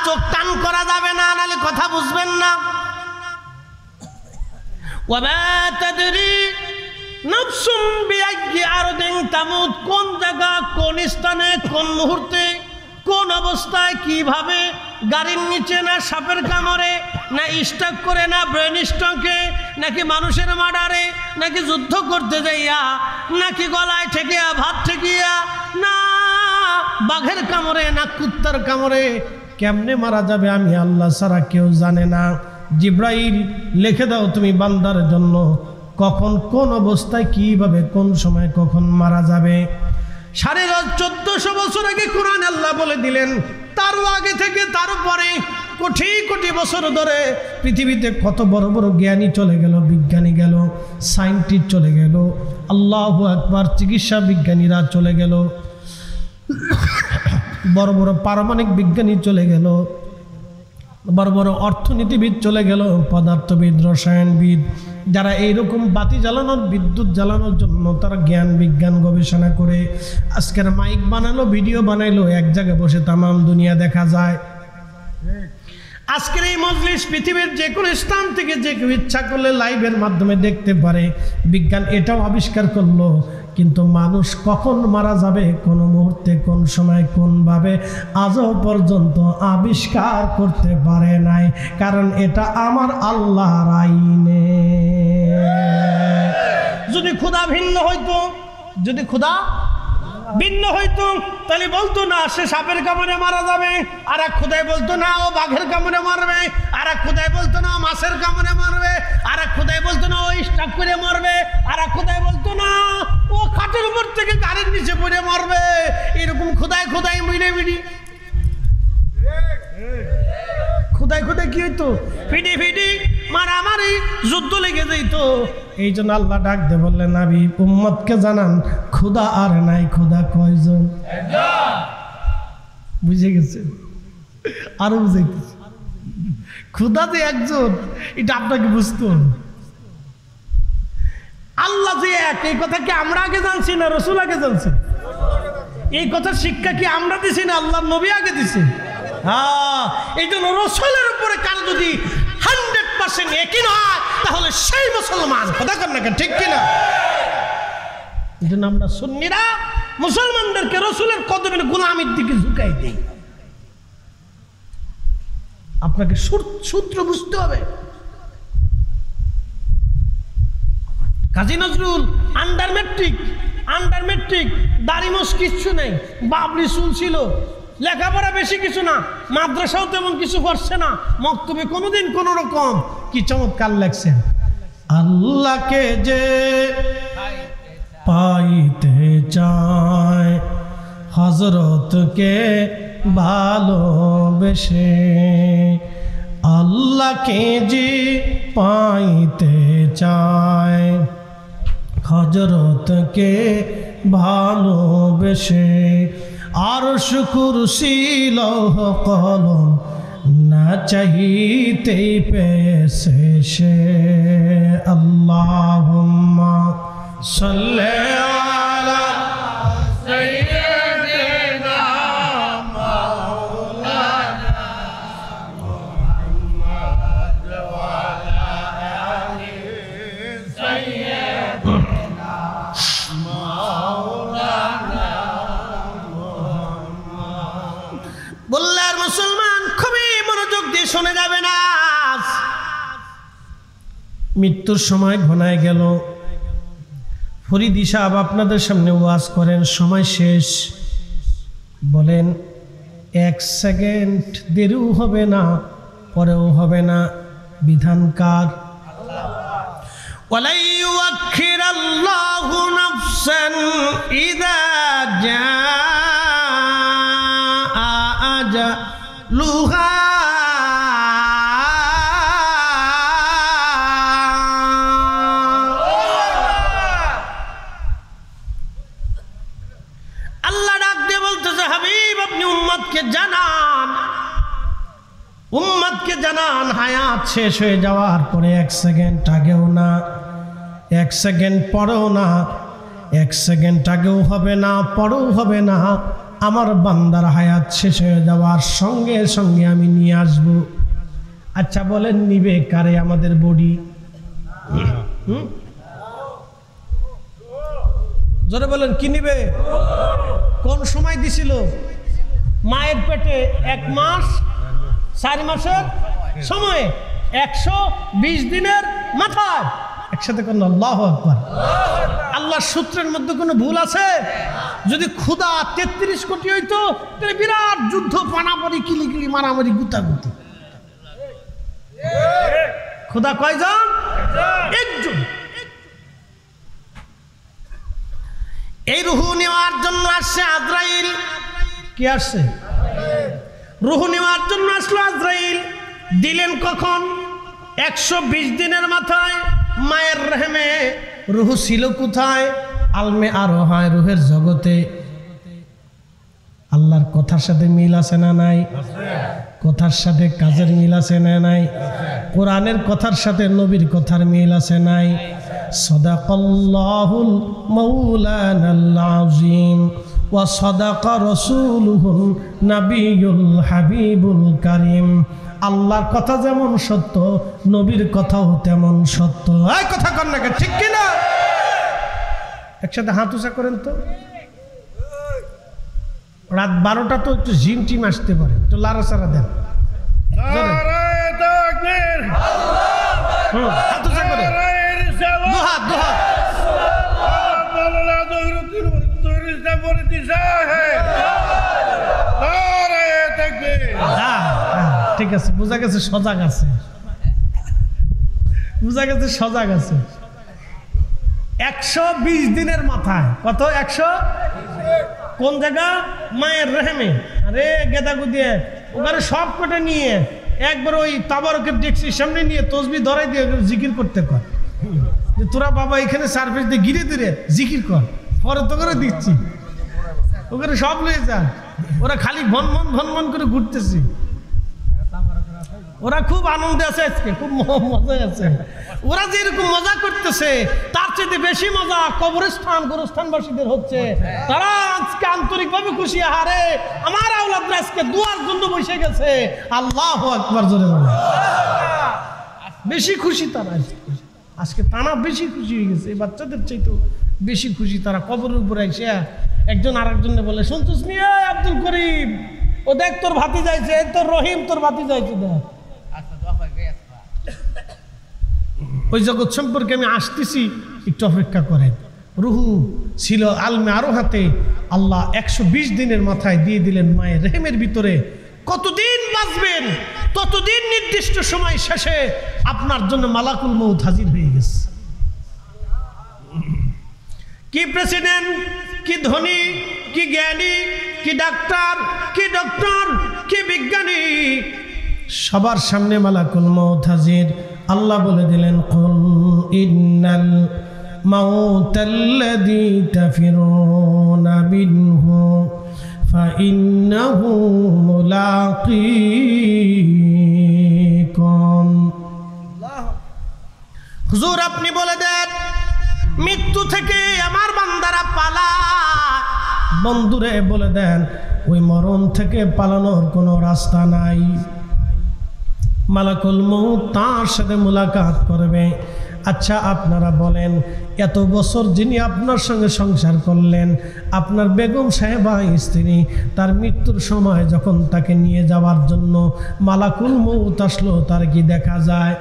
চোখ টান করা যাবে না, নাহলে কথা বুঝবেন না। ওয়ামা তাদরি নাফসুম বিআইয়ি আরদিন তামুত, কোন জায়গা, কোন স্থানে, কোন মুহূর্তে, কোন অবস্থায়, কিভাবে, গাড়ির নিচে না সাপের কামড়ে, না স্ট্রোক করে, না ব্রেন স্ট্রোকে, নাকি মানুষের মার্ডারে, নাকি যুদ্ধ করতে যাইয়া, নাকি গলায় ঠেকিয়া, ভাত ঠেকিয়া, না বাঘের কামড়ে, না কুত্তার কামড়ে, কেমনে মারা যাবে আমি আল্লাহ ছাড়া কেউ জানে না। জিবরাইল, লিখে দাও তুমি বান্দার জন্য কখন, কোন অবস্থায়, কিভাবে, কোন সময়, কখন মারা যাবে। 1450 বছর আগে কোরআন আল্লাহ বলে দিলেন। তারও আগে থেকে, তারও পরে কোটি কোটি বছর ধরে পৃথিবীতে কত বড় বড় জ্ঞানী চলে গেল, বিজ্ঞানী গেল, সায়েন্টিস্ট চলে গেল, আল্লাহু আকবার, চিকিৎসা বিজ্ঞানীরা চলে গেল, বড় বড় পারমাণবিক বিজ্ঞানী চলে গেল, বড় বড় অর্থনীতিবিদ চলে গেল, পদার্থবিদ, রসায়নবিদ, যারা এইরকম বাতি জ্বালানোর, বিদ্যুৎ জ্বালানোর জন্য তারা জ্ঞান বিজ্ঞান গবেষণা করে আজকের মাইক বানালো, ভিডিও বানাইলো, এক জায়গায় বসে তামাম দুনিয়া দেখা যায়। আজকের এই মজলিস পৃথিবীর যে কোনো স্থান থেকে যে কেউ ইচ্ছা করলে লাইভের মাধ্যমে দেখতে পারে। বিজ্ঞান এটাও আবিষ্কার করলো, কিন্তু মানুষ কখন মারা যাবে, কোন মুহূর্তে, কোন সময়, কোনভাবে, আজও পর্যন্ত আবিষ্কার করতে পারে নাই। কারণ এটা আমার আল্লাহর আইনে। যদি খোদা ভিন্ন হইতো, যদি খোদা ভিন্ন হইতো, তাহলে বলতো না সে সাপের কামড়ে মারা যাবে, আর এক খোদাই বলতো না ও বাঘের কামড়ে মারবে, আর এক খোদাই বলতো না মাছের কামড়ে মারবে, আর এক খোদাই বলতো না ও স্ট্রোক করে মারবে, আর এক খোদাই বলতো না ও খাটের উপর থেকে গাড়ির নিচে পড়ে মারবে। এরকম খোদাই খোদাই মিলে মিলি, খোদাই খোদাই কি হইতো? ফিডি ফিডি, মারামারি, যুদ্ধ লেগে যেত। এই জন্য আল্লাহ ডাক দে বললেন, নবী উম্মতকে জানান খোদা আর নাই, খোদা কয়জন? বুঝে গেছে? আরো বুঝে গেছে, খোদা যে একজন, এটা আপনাকে বুঝতে হবে। আল্লাহ যে এক, এই কথা কি আমরা আগে জানছি না রসুল আগে জানছি? এই কথার শিক্ষা কি আমরা দিছি না আল্লাহ নবী আগে দিছে? হ্যাঁ, এই জন্য রসুলের উপরে কারো যদি 100% একই নয়, তাহলে সেই মুসলমান। কথা কর না, ঠিক কিনা? এই জন্য আমরা সুন্নিরা মুসলমানদেরকে রসুলের কদমের গোলামির দিকে ঝুঁকাই দেই। আপনাকে সূত্র বুঝতে হবে। কাজী নজরুল আন্ডার মেট্রিক, দাড়ি মোছ কিচ্ছু নেই, বাবলি চুল ছিল, লেখাপড়া বেশি কিছু না, মাদ্রাসাও তেমন কিছু করছে না, মক্তবে কোনোদিন কোন রকম। কি চমৎকার লেখছেন, আল্লাহকে যে পাইতে চায় হযরতকে ভালোবেসে, আল্লাহকে যে পাইতে চায় হযরতকে ভালোবেসে, আরশ কুরসি লৌহ কলম না চাইতেই পেয়েছে সে। আল্লাহুম্মা সাল্লি আলা সাইয়্যিদিনা মাওলানা মুহাম্মদ ওয়া আলা আলি সাইয়্যিদিনা মাওলানা মুহাম্মদ। বললার মুসলমান খুবই মনোযোগ দিয়ে শুনে যাবে না। মৃত্যুর সময় ঘনায় গেল, ফরিদি সাহেব আপনাদের সামনে ওয়াজ করেন, সময় শেষ। বলেন 1 সেকেন্ড দেরিও হবে না, পরেও হবে না, বিধানকার ওয়ালা ইউআখিরাল্লাহু নাফসান ইযা জাআ আজালুহা। উম্মতকে জানান হায়াত শেষ হয়ে যাওয়ার পরে 1 সেকেন্ড আগেও না, 1 সেকেন্ড পরেও না, 1 সেকেন্ড আগেও হবে না, পরেও হবে না, আমার বান্দার হায়াত শেষ হয়ে যাওয়ার সঙ্গে সঙ্গে আমি নিয়ে আসব। আচ্ছা বলেন নিবে কারে আমাদের বডি? জোরে বলেন কি নিবে? কোন সময় দিছিল? মায়ের পেটে 1 মাস 4 মাসের সময়ে 120 দিনের মাথায়। একসাথে কোন আল্লাহু আকবার। আল্লাহর সূত্রের মধ্যে কোনো ভুল আছে? যদি ক্ষুধা 33 কোটি হইতো তাহলে বিরাট যুদ্ধ, পানাপানি, কিলিকিলি, মারামারি, গুতাগুতি। ক্ষুধা কয়জন? একজন। এই রূহ নেওয়ার জন্য আসছে আজরাইল। কি আসছে? রূহ নেওয়ার জন্য আসলো আজরাইল। দিলেন কখন? 120 দিনের মাথায়। মায়ের রহমে রূহ ছিল কোথায়? আলমে আরোহায়, রূহের জগতে। আল্লাহর কথার সাথে মিল আছে না নাই? কথার সাথে কাজের মিল আছে না নাই? কোরআনের কথার সাথে নবীর কথার মিল আছে নাই? সাদাকাল্লাহুল মাওলানাল আযীম ওয়া সাদাকা রাসূলুহুন নাবিয়ুল হাবিবুল কারীম। আল্লাহর কথা যেমন সত্য, নবীর কথাও তেমন সত্য। এই কথা কর না, ঠিক কি না? একসাথে হাত উঁচা করেন তো। রাত 12টা তো একটু জিম টিম আসতে পারে, একটু লাড়াচাড়া দেন। হাত উঁচা করে, দুহাত দুহাত। ঠিক আছে, বোঝা গেছে সজাগ আছে, বোঝা গেছে সজাগ আছে। 120 দিনের মাথায় কত? 100 কোন জায়গা? মায়ের রেহেমে। আরে গেদাগু দিয়ে ওখানে সব কটা নিয়ে একবার ওই তাবারকের ডেক্সির সামনে নিয়ে তসবি ধরাই দিয়ে জিকির করতে কর যে তোরা বাবা এখানে সার্ভিস দিয়ে গিরে দিরে জিকির কর, পরে তো করে দিচ্ছি। ওখানে সব লয়ে যান, ওরা খালি ভনমন ভনমন করে ঘুরতেছি। ওরা খুব আনন্দে আছে আজকে, খুব মজায় আছে। ওরা যেরকম মজা করতেছে তার চেয়ে বেশি মজা কবরস্থান গোরস্থানবাসীদের হচ্ছে। তারা আজকে আন্তরিকভাবে খুশি। আরে আমার আওলাদরা আজকে দুয়ার জন্য বসে গেছে। আল্লাহু আকবার জোরে বলে। বেশি খুশি তারা আজকে, তারা বেশি খুশি হয়ে গেছে। এই বাচ্চাদের চাইতেও বেশি খুশি তারা। কবরের উপরে এসে একজন আরেকজনে বলে, সন্তোষ নিয়ে আব্দুল করিম, ও দেখ তোর ভাতি যাইছে, তোর রহিম তোর ভাতি যাইছে। দেখ ওই জগৎ সম্পর্কে আমি আসতেছি, একটু অপেক্ষা করেন। রুহু ছিল আলমে আরো হাতে, আল্লাহ 120 দিনের মাথায় দিয়ে দিলেন মায়ের রেহেমের ভিতরে। কতদিন বাঁচবেন ততদিন নির্দিষ্ট সময় শেষে আপনার জন্য মালাকুল মউত হাজির হয়ে গেছে। কি প্রেসিডেন্ট, কি ধনী, কি জ্ঞানী, কি ডাক্তার, কি ডক্টর, কি বিজ্ঞানী, সবার সামনে মালাকুল মউত হাজির। আল্লাহ বলে দিলেন, কুল ইন্নাল মাউতাল্লাযী তাফিরুনা মিনহু ফাইন্নাহু মুলাকীকুম। হুজুর আপনি বলে দেন মৃত্যু থেকে আমার বান্দারা পালায়। বন্ধুরে বলে দেন ওই মরণ থেকে পালানোর কোনো রাস্তা নাই। মালাকুল মউত তার সাথে মুলাকাত করবে। আচ্ছা আপনারা বলেন, এত বছর যিনি আপনার সঙ্গে সংসার করলেন, আপনার বেগম সাহেবা স্ত্রী, তার মৃত্যুর সময় যখন তাকে নিয়ে যাওয়ার জন্য মালাকুল মউত আসলো, তার কি দেখা যায়?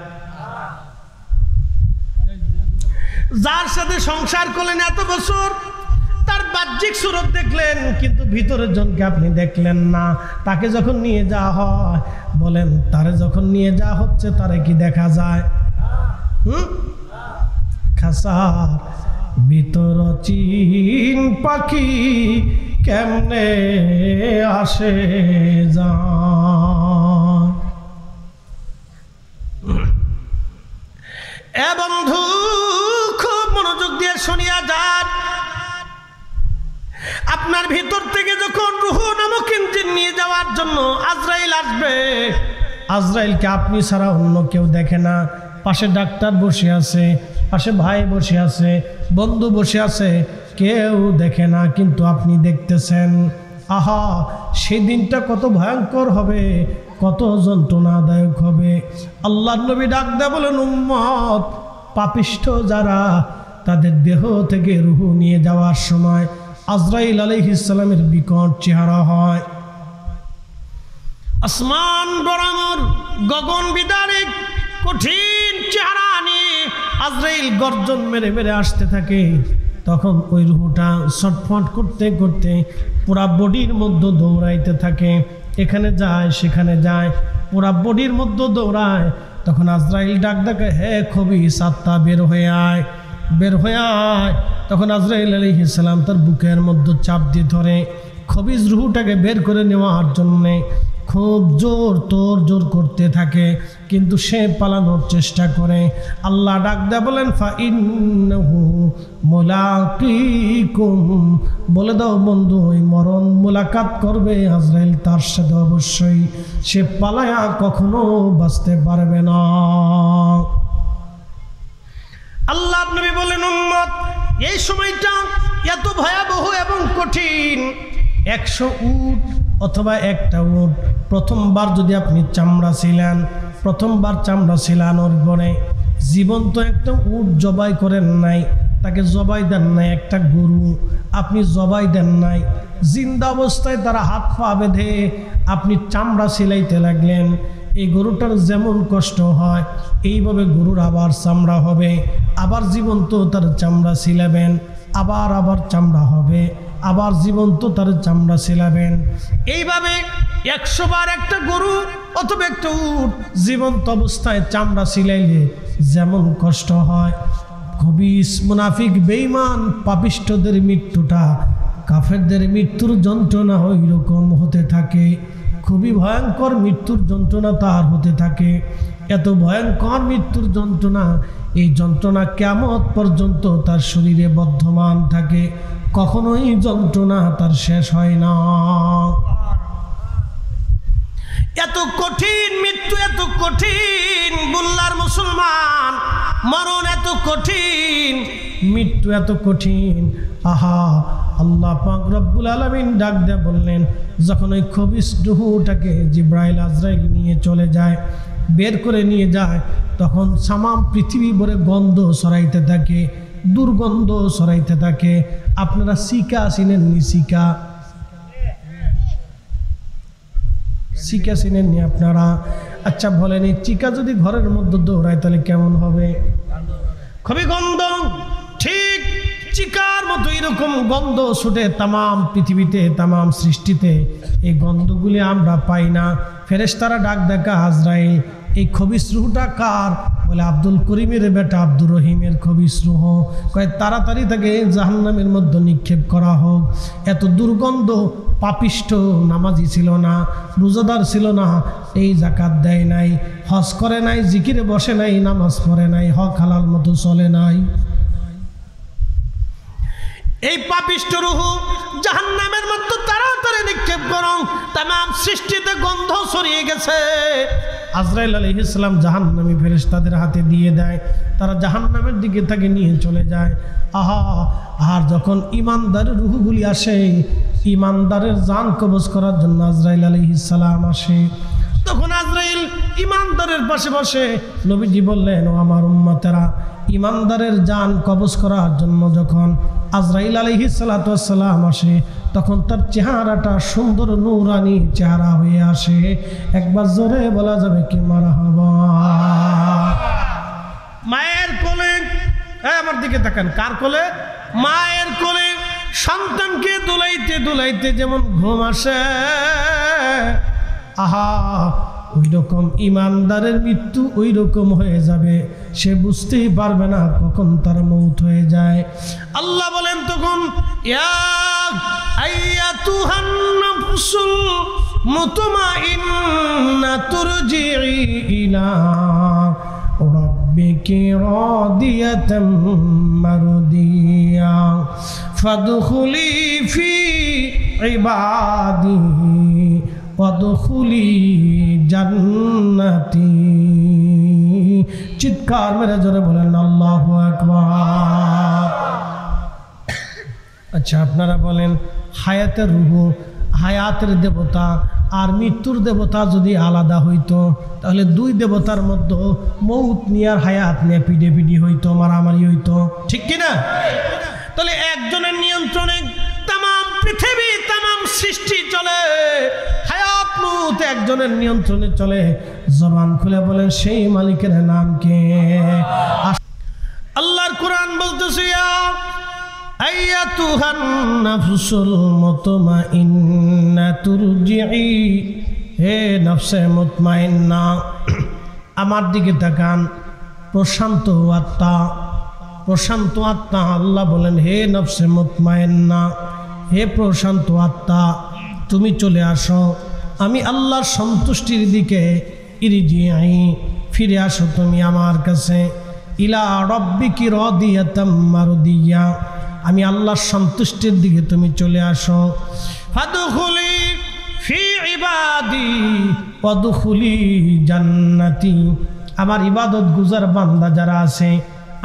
যার সাথে সংসার করলেন এত বছর, তার বাহ্যিক সুরত দেখলেন কিন্তু ভিতরের জনকে আপনি দেখলেন না। তাকে যখন নিয়ে যাওয়া হয়, বলেন তারে যখন নিয়ে যাওয়া হচ্ছে তারে কি দেখা যায়? খাসার ভিতর চিন পাখি কেমনে আসে যায়। এ বন্ধু খুব মনোযোগ দিয়ে শুনিয়া যান। আপনার ভিতর থেকে যখন রূহ নামক ইঞ্জিন নিয়ে যাওয়ার জন্য আজরাইল আসবে, আজরাইলকে আপনি ছাড়া অন্য কেউ দেখে না। পাশে ডাক্তার বসে আছে, পাশে ভাই বসে আছে, বন্ধু বসে আছে, কেউ দেখে না, কিন্তু আপনি দেখতেছেন। আহা, সেই দিনটা কত ভয়ঙ্কর হবে, কত যন্ত্রণাদায়ক হবে। আল্লাহর নবী ডাক দেয়া বলেন, উম্মত পাপিষ্ঠ যারা, তাদের দেহ থেকে রূহ নিয়ে যাওয়ার সময় আজরাইল আলাইহিস সালামের বিকট চেহারা হয়। আসমান বরাবর গগন বিদারিক কঠিন চেহারা নিয়ে আজরাইল গর্জন মেরে মেরে আসতে থাকে। তখন ওই রূহটা ছটফট করতে করতে পুরা বডির মধ্যে দৌড়াইতে থাকে, এখানে যায় সেখানে যায়, পুরা বডির মধ্যে দৌড়ায়। তখন আজরাইল ডাক ডাকে, হে খবিস আত্মা বের হয়ে আয়, বের হয়ে আয়। তখন আজরাইল আলাইহিস সালাম তার বুকের মধ্যে চাপ দিয়ে ধরে খবিস রূহটাকে বের করে নেওয়ার জন্যে খুব জোর তোর জোর করতে থাকে, কিন্তু সে পালানোর চেষ্টা করে। আল্লাহ ডাক দেয়া বলেন, ফাইন্নাহু মুলাকীকুম, বলে দাও বন্ধু ওই মরণ মুলাকাত করবে আজরাইল তার সাথে, অবশ্যই সে পালায়া কখনো বাঁচতে পারবে না। আল্লাহ নবী বলেন, উম্মত এই সময়টা এত ভয়াবহ এবং কঠিন। 100 উট অথবা একটা উট, প্রথমবার যদি আপনি চামড়া ছিলেন, প্রথমবার চামড়া ছিলানোর পরে জীবন্ত একটা উট জবাই করেন নাই, তাকে জবাই দেন নাই, একটা গরু আপনি জবাই দেন নাই, জিন্দা অবস্থায় তারা হাত পা বেঁধে আপনি চামড়া সিলাইতে লাগলেন। এই গরুটার যেমন কষ্ট হয়, এইভাবে গরুর আবার চামড়া হবে, আবার জীবন্ত তার চামড়া সিলাবেন, আবার চামড়া হবে, আবার জীবন্ত তার চামড়া সিলাবেন। এইভাবে 100 বার একটা গরু অথবা একটা উট জীবন্ত অবস্থায় চামড়া সিলাইলে যেমন কষ্ট হয়, খবিস মুনাফিক বেঈমান পাপিষ্ঠদের মৃত্যুটা, কাফেরদের মৃত্যুর যন্ত্রণা ওই রকম হতে থাকে। খুবই ভয়ঙ্কর মৃত্যুর যন্ত্রণা তার হতে থাকে। এত ভয়ঙ্কর মৃত্যুর যন্ত্রণা, এই যন্ত্রণা কিয়ামত পর্যন্ত তার শরীরে বর্ধমান থাকে, কখনোই যন্ত্রণা তার শেষ হয় না। এত কঠিন মৃত্যু, এত কঠিন বুল্লার মুসলমান, মরণ এত কঠিন, মৃত্যু এত কঠিন। আহা, আল্লাহ পাক রব্বুল আলামিন ডাক দেয়া বললেন, যখন ওই খবিস রূহটাকে জিবরাইল আজরাইল নিয়ে চলে যায়, বের করে নিয়ে যায়, তখন সামাম পৃথিবী ভরে গন্ধ ছড়াইতে থাকে, দুর্গন্ধ ছড়াইতে থাকে। আপনারা সিকা চিনেননি? সিকা চিকা চিনেননি আপনারা? আচ্ছা বলেন, এই চিকা যদি ঘরের মধ্যে দৌড়ায় তাহলে কেমন হবে? খুবই গন্ধ। ঠিক চিকার মতো এরকম গন্ধ ছুটে তামাম পৃথিবীতে, তামাম সৃষ্টিতে। এই গন্ধগুলি আমরা পাই না। ফেরেশতারা ডাক দেখা আজরাইল, এই খবিস রুহটা কার? বলে আব্দুল করিমের বেটা আব্দুর রহিমের খবিস রুহ। কয় তাড়াতাড়ি তাকে জাহান্নামের মধ্যে নিক্ষেপ করা হোক। এত দুর্গন্ধ, পাপিষ্ঠ, নামাজি ছিল না, রোজাদার ছিল না, এই যাকাত দেয় নাই, হজ করে নাই, জিকিরে বসে নাই, নামাজ পড়ে নাই, হক হালাল মতো চলে নাই। এই পাপিষ্ঠ রূহ জাহান্নামের মধ্যে তাড়াতাড়ি নিক্ষেপ করো। তামাম সৃষ্টিতে গন্ধ ছড়িয়ে গেছে। আজরাইল আলাইহিস সালাম জাহান্নামী ফেরেশতাদের হাতে দিয়ে দেয়, তারা জাহান্নামের দিকে তাকে নিয়ে চলে যায়। আহা, আর যখন ইমানদারের রূহগুলি আসে, ইমানদারের জান কবজ করার জন্য আজরাইল আলাইহিস সালাম আসে। তখন আজরাইল ইমানদারের পাশে বসে নবীজি বললেন, ও আমার উম্মতেরা, ইমানদারের জান কবজ করার জন্য যখন আজরাইল আলাইহিস সালাতু ওয়াস সালাম আসে, তখন তার চেহারাটা সুন্দর নূরানি চেহারা হয়ে আসে। একবার জোরে বলা যাবে কি মারহাবা। মায়ের কোলে, আমার দিকে তাকান, কার কোলে? মায়ের কোলে সন্তানকে দুলাইতে দুলাইতে যেমন ঘুম আসে, আহা, ওই রকম ইমানদারের মৃত্যু ওই রকম হয়ে যাবে। সে বুঝতেই পারবে না কখন তার মৌত হয়ে যায়। আল্লাহ বলেন তখন, ইয়া আইয়াতুহান নাফসুল মুতমাইন্না তুরজিই ইলা রাব্বিকি রাদিয়াতাম মারদিয়া ফাদখুলি ফি ইবাদি ওয়াদখুলি জান্নাতি। চিৎকার মেরে জোরে বলেন আল্লাহু আকবার। আচ্ছা, আপনারা বলেন, হায়াতের রূহ, হায়াতের দেবতা আর মৃত্যুর দেবতা যদি আলাদা হইতো, তাহলে দুই দেবতার মধ্যে মৌত নিয়ে আর হায়াত নিয়ে পিডি হইতো, মারামারি হইতো, ঠিক কিনা? তাহলে একজনের নিয়ন্ত্রণে তামাম পৃথিবী, তামাম সৃষ্টি চলে। হায়াত মৌত একজনের নিয়ন্ত্রণে চলে। জবান খুলে বলেন, সেই মালিকের নাম কে? আল্লাহর কোরআন বলতেছে, ইয়া আইয়াতুহান নাফসুল মুতমাইন্না তুরজিই, হে নফসে মুতমাইন্না, আমার দিকে তাকান। প্রশান্ত আত্মা, প্রশান্ত আত্মা। আল্লাহ বলেন, হে নফসে মুতমাইন্না, হে প্রশান্ত আত্মা, তুমি চলে আসো আমি আল্লাহর সন্তুষ্টির দিকে। ইরজিই, ফিরে আসো তুমি আমার কাছে। ইলা রাব্বিকি রাদিয়াতাম মারদিয়া, আমি আল্লাহর সন্তুষ্টির দিকে তুমি চলে আসো। ফাদখুলি ফি ইবাদি ওয়াদখুলি জান্নাতি, আমার ইবাদত গুজার বান্দা যারা আছে,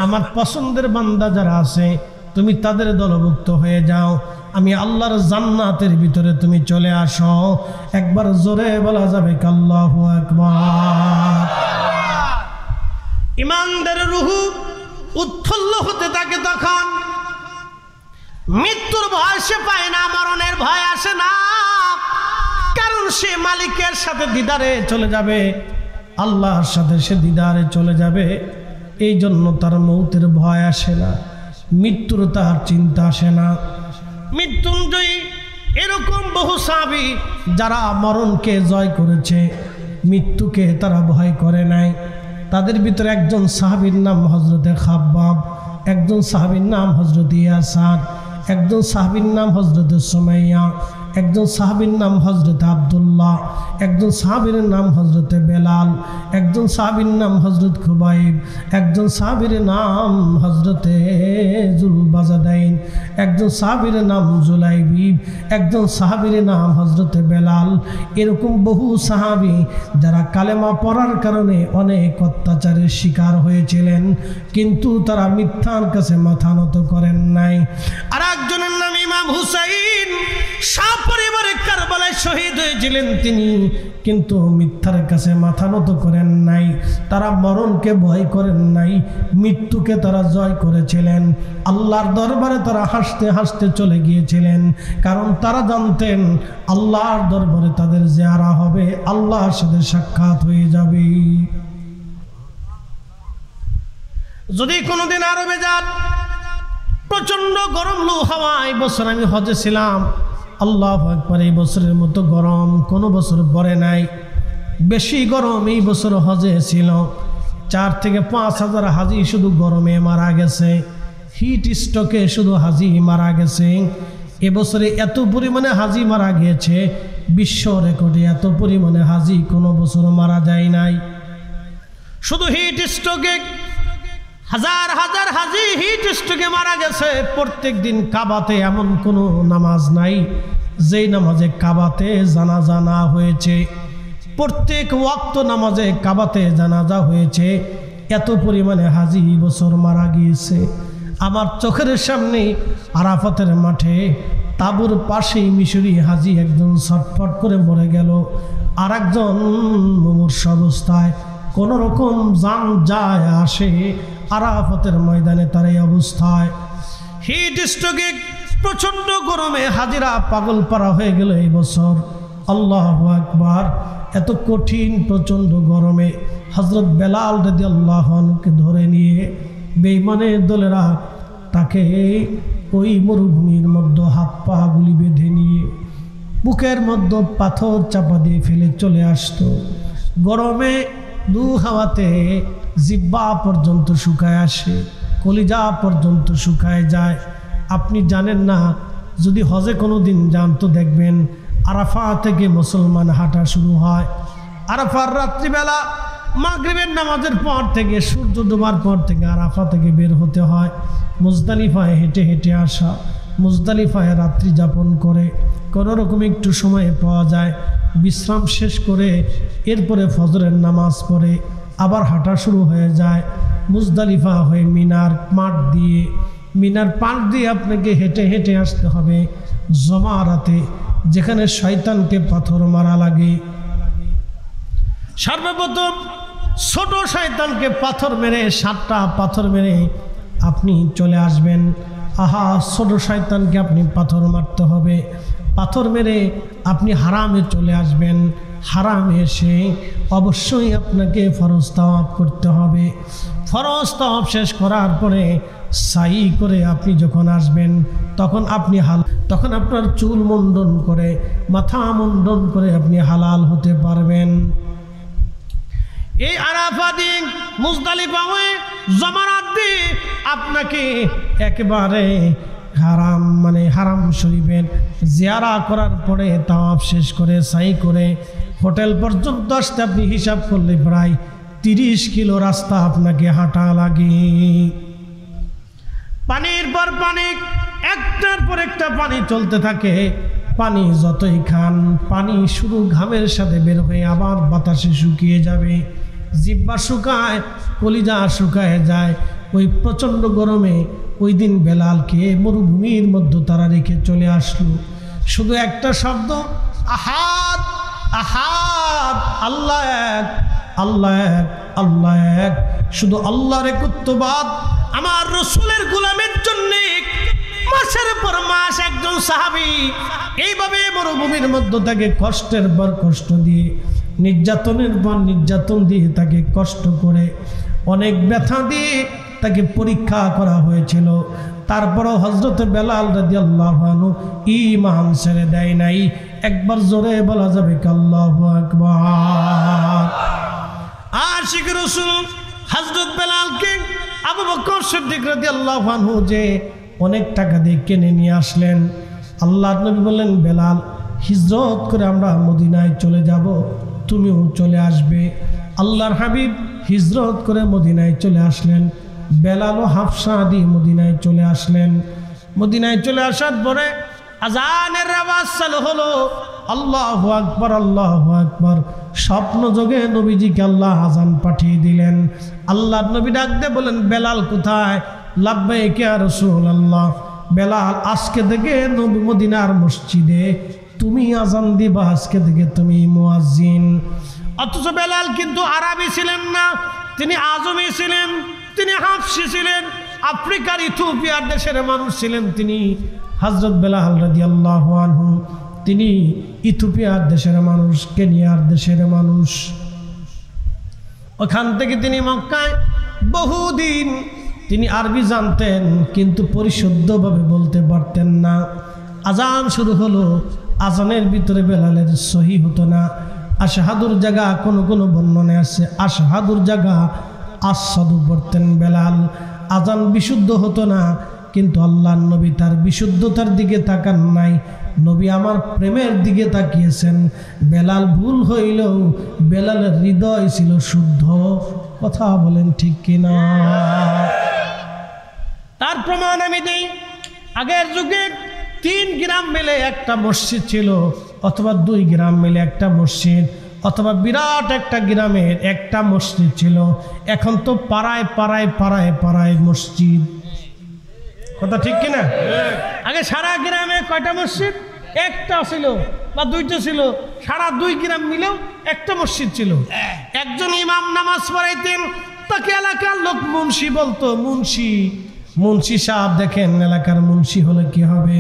আমার পছন্দের বান্দা যারা আছে, তুমি তাদের দলভুক্ত হয়ে যাও। আমি আল্লাহর জান্নাতের ভিতরে তুমি চলে আসো। একবার জোরে বলা যাবে আল্লাহু আকবার। ইমানদারের রূহ উৎফুল্ল হতে থাকে, তখন মৃত্যুর ভয় সে পায় না, মরণের ভয় আসে না, কারণ সে মালিকের সাথে দিদারে চলে যাবে, আল্লাহর সাথে সে দিদারে চলে যাবে। এই জন্য তার মৌতের ভয় আসে না, মৃত্যুর তার চিন্তা আসে না। মৃত্যুঞ্জয়ী এরকম বহু সাহাবী যারা মরণকে জয় করেছে, মৃত্যুকে তারা ভয় করে নাই। তাদের ভিতরে একজন সাহাবীর নাম হযরতে খাব্বাব, একজন সাহাবীর নাম হযরতে ইয়াসার, একজন সাহাবীর নাম হযরতে সুমাইয়া, একজন সাহাবীর নাম হযরতে আব্দুল্লাহ, একজন সাহাবীর নাম হযরতে বেলাল, একজন সাহাবীর নাম হযরত খুবাইব, একজন সাহাবীর নাম হযরতে জুলবাজাদাইন, একজন সাহাবীর নাম জুলাইবিব, একজন সাহাবীর নাম হযরতে বেলাল। এরকম বহু সাহাবী যারা কালেমা পড়ার কারণে অনেক অত্যাচারের শিকার হয়েছিলেন, কিন্তু তারা মিথ্যার কাছে মাথা নত করেন নাই। আর একজনের নাম ইমাম হুসাইন, সপরিবারে কারবালায় শহীদ হয়েছিলেন তিনি, কিন্তু মিথ্যার কাছে মাথা নত করেন নাই। তারা মরণকে ভয় করেন নাই, মৃত্যুকে তারা জয় করেছিলেন। আল্লাহর দরবারে তারা হাসতে হাসতে চলে গিয়েছিলেন, কারণ তারা জানতেন আল্লাহর দরবারে তাদের জিয়ারা হবে, আল্লাহর সাথে সাক্ষাৎ হয়ে যাবে। যদি কোনোদিন আরবে যান, প্রচণ্ড গরম লু হাওয়া। এই বছর আমি হজে ছিলাম, আল্লাহু আকবার, এই বছরের মতো গরম কোনো বছর পরে নাই। বেশি গরম এই বছর হজে ছিল। 4 থেকে 5 হাজার হাজি শুধু গরমে মারা গেছে, হিট স্ট্রোকে শুধু হাজি মারা গেছে। এবছরে এত পরিমাণে হাজি মারা গিয়েছে, বিশ্ব রেকর্ডে এত পরিমাণে হাজি কোনো বছর মারা যায় নাই। শুধু হিট স্ট্রোকে হাজার হাজার হাজি হিট স্ট্রোকে মারা গেছে। প্রত্যেক দিন কাবাতে এমন কোনো নামাজ নাই যেই নামাজে কাবাতে জানাজা না হয়েছে। প্রত্যেক ওয়াক্ত নামাজে কাবাতে জানাজা হয়েছে। এত পরিমাণে হাজি বছর মারা গিয়েছে। আমার চোখের সামনে আরাফাতের মাঠে তাবুর পাশেই মিশরি হাজি একজন ছটফট করে মরে গেল, আর একজন মুমূর্ষ অবস্থায় কোন রকম জান যায় আসে আরাফাতের ময়দানে তার এই অবস্থায়। হিট স্ট্রোকে প্রচণ্ড গরমে হাজিরা পাগল পারা হয়ে গেল এই বছর। আল্লাহু আকবার। এত কঠিন প্রচণ্ড গরমে হযরত বেলাল রাদিয়াল্লাহু আনহুকে ধরে নিয়ে বেঈমানের দলেরা তাকে ওই মরুভূমির মধ্যে হাত পা গুলি বেঁধে নিয়ে বুকের মধ্যে পাথর চাপা দিয়ে ফেলে চলে আসতো। গরমে দু হাওয়াতে জিহ্বা পর্যন্ত শুকায় আসে, কলিজা পর্যন্ত শুকায় যায়। আপনি জানেন না, যদি হজে কোনো দিন যান তো দেখবেন আরাফা থেকে মুসলমান হাঁটা শুরু হয়। আরাফার রাত্রিবেলা মাগরিবের নামাজের পর থেকে সূর্য ডোবার পর থেকে আরাফা থেকে বের হতে হয়। মুজদালিফায় হেঁটে হেঁটে আসা, মুজদালিফায় রাত্রি যাপন করে কোনো রকম একটু সময় পাওয়া যায়, বিশ্রাম শেষ করে এরপরে ফজরের নামাজ পড়ে আবার হাঁটা শুরু হয়ে যায়। মুজদালিফা হয়ে মিনার মাঠ দিয়ে, মিনার পাশ দিয়ে আপনাকে হেঁটে হেঁটে আসতে হবে জমারাতে, যেখানে শয়তানকে পাথর মারা লাগে। সর্বপ্রথম ছোট শয়তানকে পাথর মেরে 7টা পাথর মেরে আপনি চলে আসবেন। ছোট শয়তানকে আপনি পাথর মারতে হবে। পাথর মেরে আপনি হারামে চলে আসবেন। হারামে এসে অবশ্যই আপনাকে ফরজ তাওয়াফ করতে হবে। ফরজ তাওয়াফ শেষ করার পরে সাই করে আপনি যখন আসবেন তখন আপনি তখন আপনার চুল মুন্ডন করে, মাথা মুন্ডন করে আপনি হালাল হতে পারবেন। এই আরাফা দিন মুজদালিফা হয়ে জমারাত দিয়ে আপনাকে একেবারে হারাম শরীফের জিয়ারা করার পরে তাওয়াফ শেষ করে সাই করে হোটেল পর্যন্ত আসতে আপনি হিসাব করলে প্রায় 30 কিলো রাস্তা আপনাকে হাঁটা লাগে। পানির পর পানি, একটার পর একটা পানি চলতে থাকে। পানি যতই খান, পানি শুধু ঘামের সাথে বের হয়ে আবার বাতাসে শুকিয়ে যাবে। জিহ্বা শুকায়, কলিজা শুকায় যায়। ওই প্রচণ্ড গরমে ওই দিন বেলালকে মরুভূমির মধ্যে তারা রেখে চলে আসলো। শুধু একটা শব্দ, আহাদ আহাদ, আল্লাহ এক, আল্লাহ এক, আল্লাহ এক। শুধু আল্লাহর একত্ববাদ আমার রসুলের গোলামের জন্য মাসের পর মাস একজন সাহাবী এইভাবে মরুভূমির মধ্যে তাকে কষ্টের পর কষ্ট দিয়ে, নির্যাতনের পর নির্যাতন দিয়ে তাকে কষ্ট করে অনেক ব্যথা দিয়ে তাকে পরীক্ষা করা হয়েছিল। তারপরও হযরত বেলাল রাদিয়াল্লাহু আনহু ঈমান ছেড়ে দেয় নাই। একবার জোরে বলা যাবে আল্লাহু আকবার। আশিক রাসূল হযরত বেলালকে আবু বকর সিদ্দিক রাদিয়াল্লাহু আনহু যে অনেক টাকা দিয়ে কিনে নিয়ে আসলেন। আল্লাহর নবী বললেন, বেলাল হিজরত করে আমরা মদিনায় চলে যাব, তুমিও চলে আসবে। আল্লাহর হাবিব হিজরত করে মদিনায় চলে আসলেন। বেলাল ও হাফসা দিয়ে মদিনায় চলে আসলেন। মদিনায় চলে আসার পরে আজানের আওয়াজ চালু হলো, আল্লাহু আকবার, আল্লাহু আকবার। স্বপ্ন যোগে নবীজিকে আল্লাহ আজান পাঠিয়ে দিলেন। আল্লাহর নবী ডাক দিয়ে বলেন, বেলাল কোথায়? লাব্বাইক ইয়া রাসূলুল্লাহ। বেলাল, আজকে থেকে নবী মদিনার মসজিদে তুমি আজান দিবা, আজকে থেকে তুমি মুয়াজ্জিন। অথচ বেলাল কিন্তু আরবি ছিলেন না, তিনি আজমি ছিলেন, তিনি হাফসি ছিলেন, আফ্রিকার ইথিওপিয়ার দেশের মানুষ ছিলেন। তিনি হযরত বেলাল রাদিয়াল্লাহু আনহু, তিনি ইথিওপিয়ার দেশের মানুষ, কেনিয়ার দেশের মানুষ। ওখান থেকে তিনি মক্কায় বহুদিন তিনি আরবি জানতেন কিন্তু পরিশুদ্ধভাবে বলতে পারতেন না। আজান শুরু হলো, আজানের ভিতরে বেলালের সহি হতো না। আশহাদুর জায়গা কোনো কোনো বর্ণনায় আছে আশহাদুর জায়গা আশহাদু পড়তেন বেলাল। আজান বিশুদ্ধ হতো না, কিন্তু আল্লাহর নবী তার বিশুদ্ধতার দিকে তাকান নাই, নবী আমার প্রেমের দিকে তাকিয়েছেন। বেলাল ভুল হইলেও বেলালের হৃদয় ছিল শুদ্ধ। কথা বলেন ঠিক কিনা? তার প্রমাণ আমি দেই। আগের যুগে 3 গ্রাম মিলে একটা মসজিদ ছিল, অথবা 2 গ্রাম মিলে একটা মসজিদ, অথবা বিরাট একটা গ্রামের একটা মসজিদ ছিল। এখন তো পাড়ায় পাড়ায় পাড়ায় পাড়ায় মসজিদ। কথা ঠিক কিনা? আগে সারা গ্রামে কয়টা মসজিদ? একটা ছিল বা 2টা ছিল। সারা 2 গ্রাম মিলেও একটা মসজিদ ছিল। একজন ইমাম নামাজ পড়াইতেন, তাকে এলাকার লোক মুন্সি বলতো। মুন্সি সাহেব, দেখেন এলাকার মুন্সি হলে কি হবে?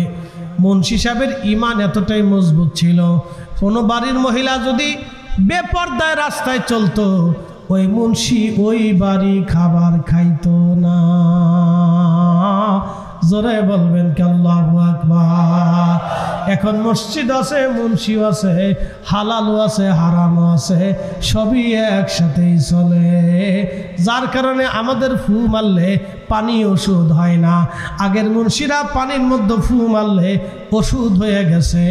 মুন্সি সাহেবের ঈমান এতটাই মজবুত ছিল, কোনো বাড়ির মহিলা যদি বেপরদায় রাস্তায় চলতো, ওই মুন্সি ওই বাড়ি খাবার খাইতো না। জোরে বলবেন কি আল্লাহু আকবার। এখন মসজিদ আছে, মুন্সিও আছে, হালালও আছে, হারামও আছে, সবই একসাথেই চলে। যার কারণে আমাদের ফু মারলে পানি ওষুধ হয় না, আগের মুন্সিরা পানির মধ্যে ফু মারলে ওষুধ হয়ে গেছে।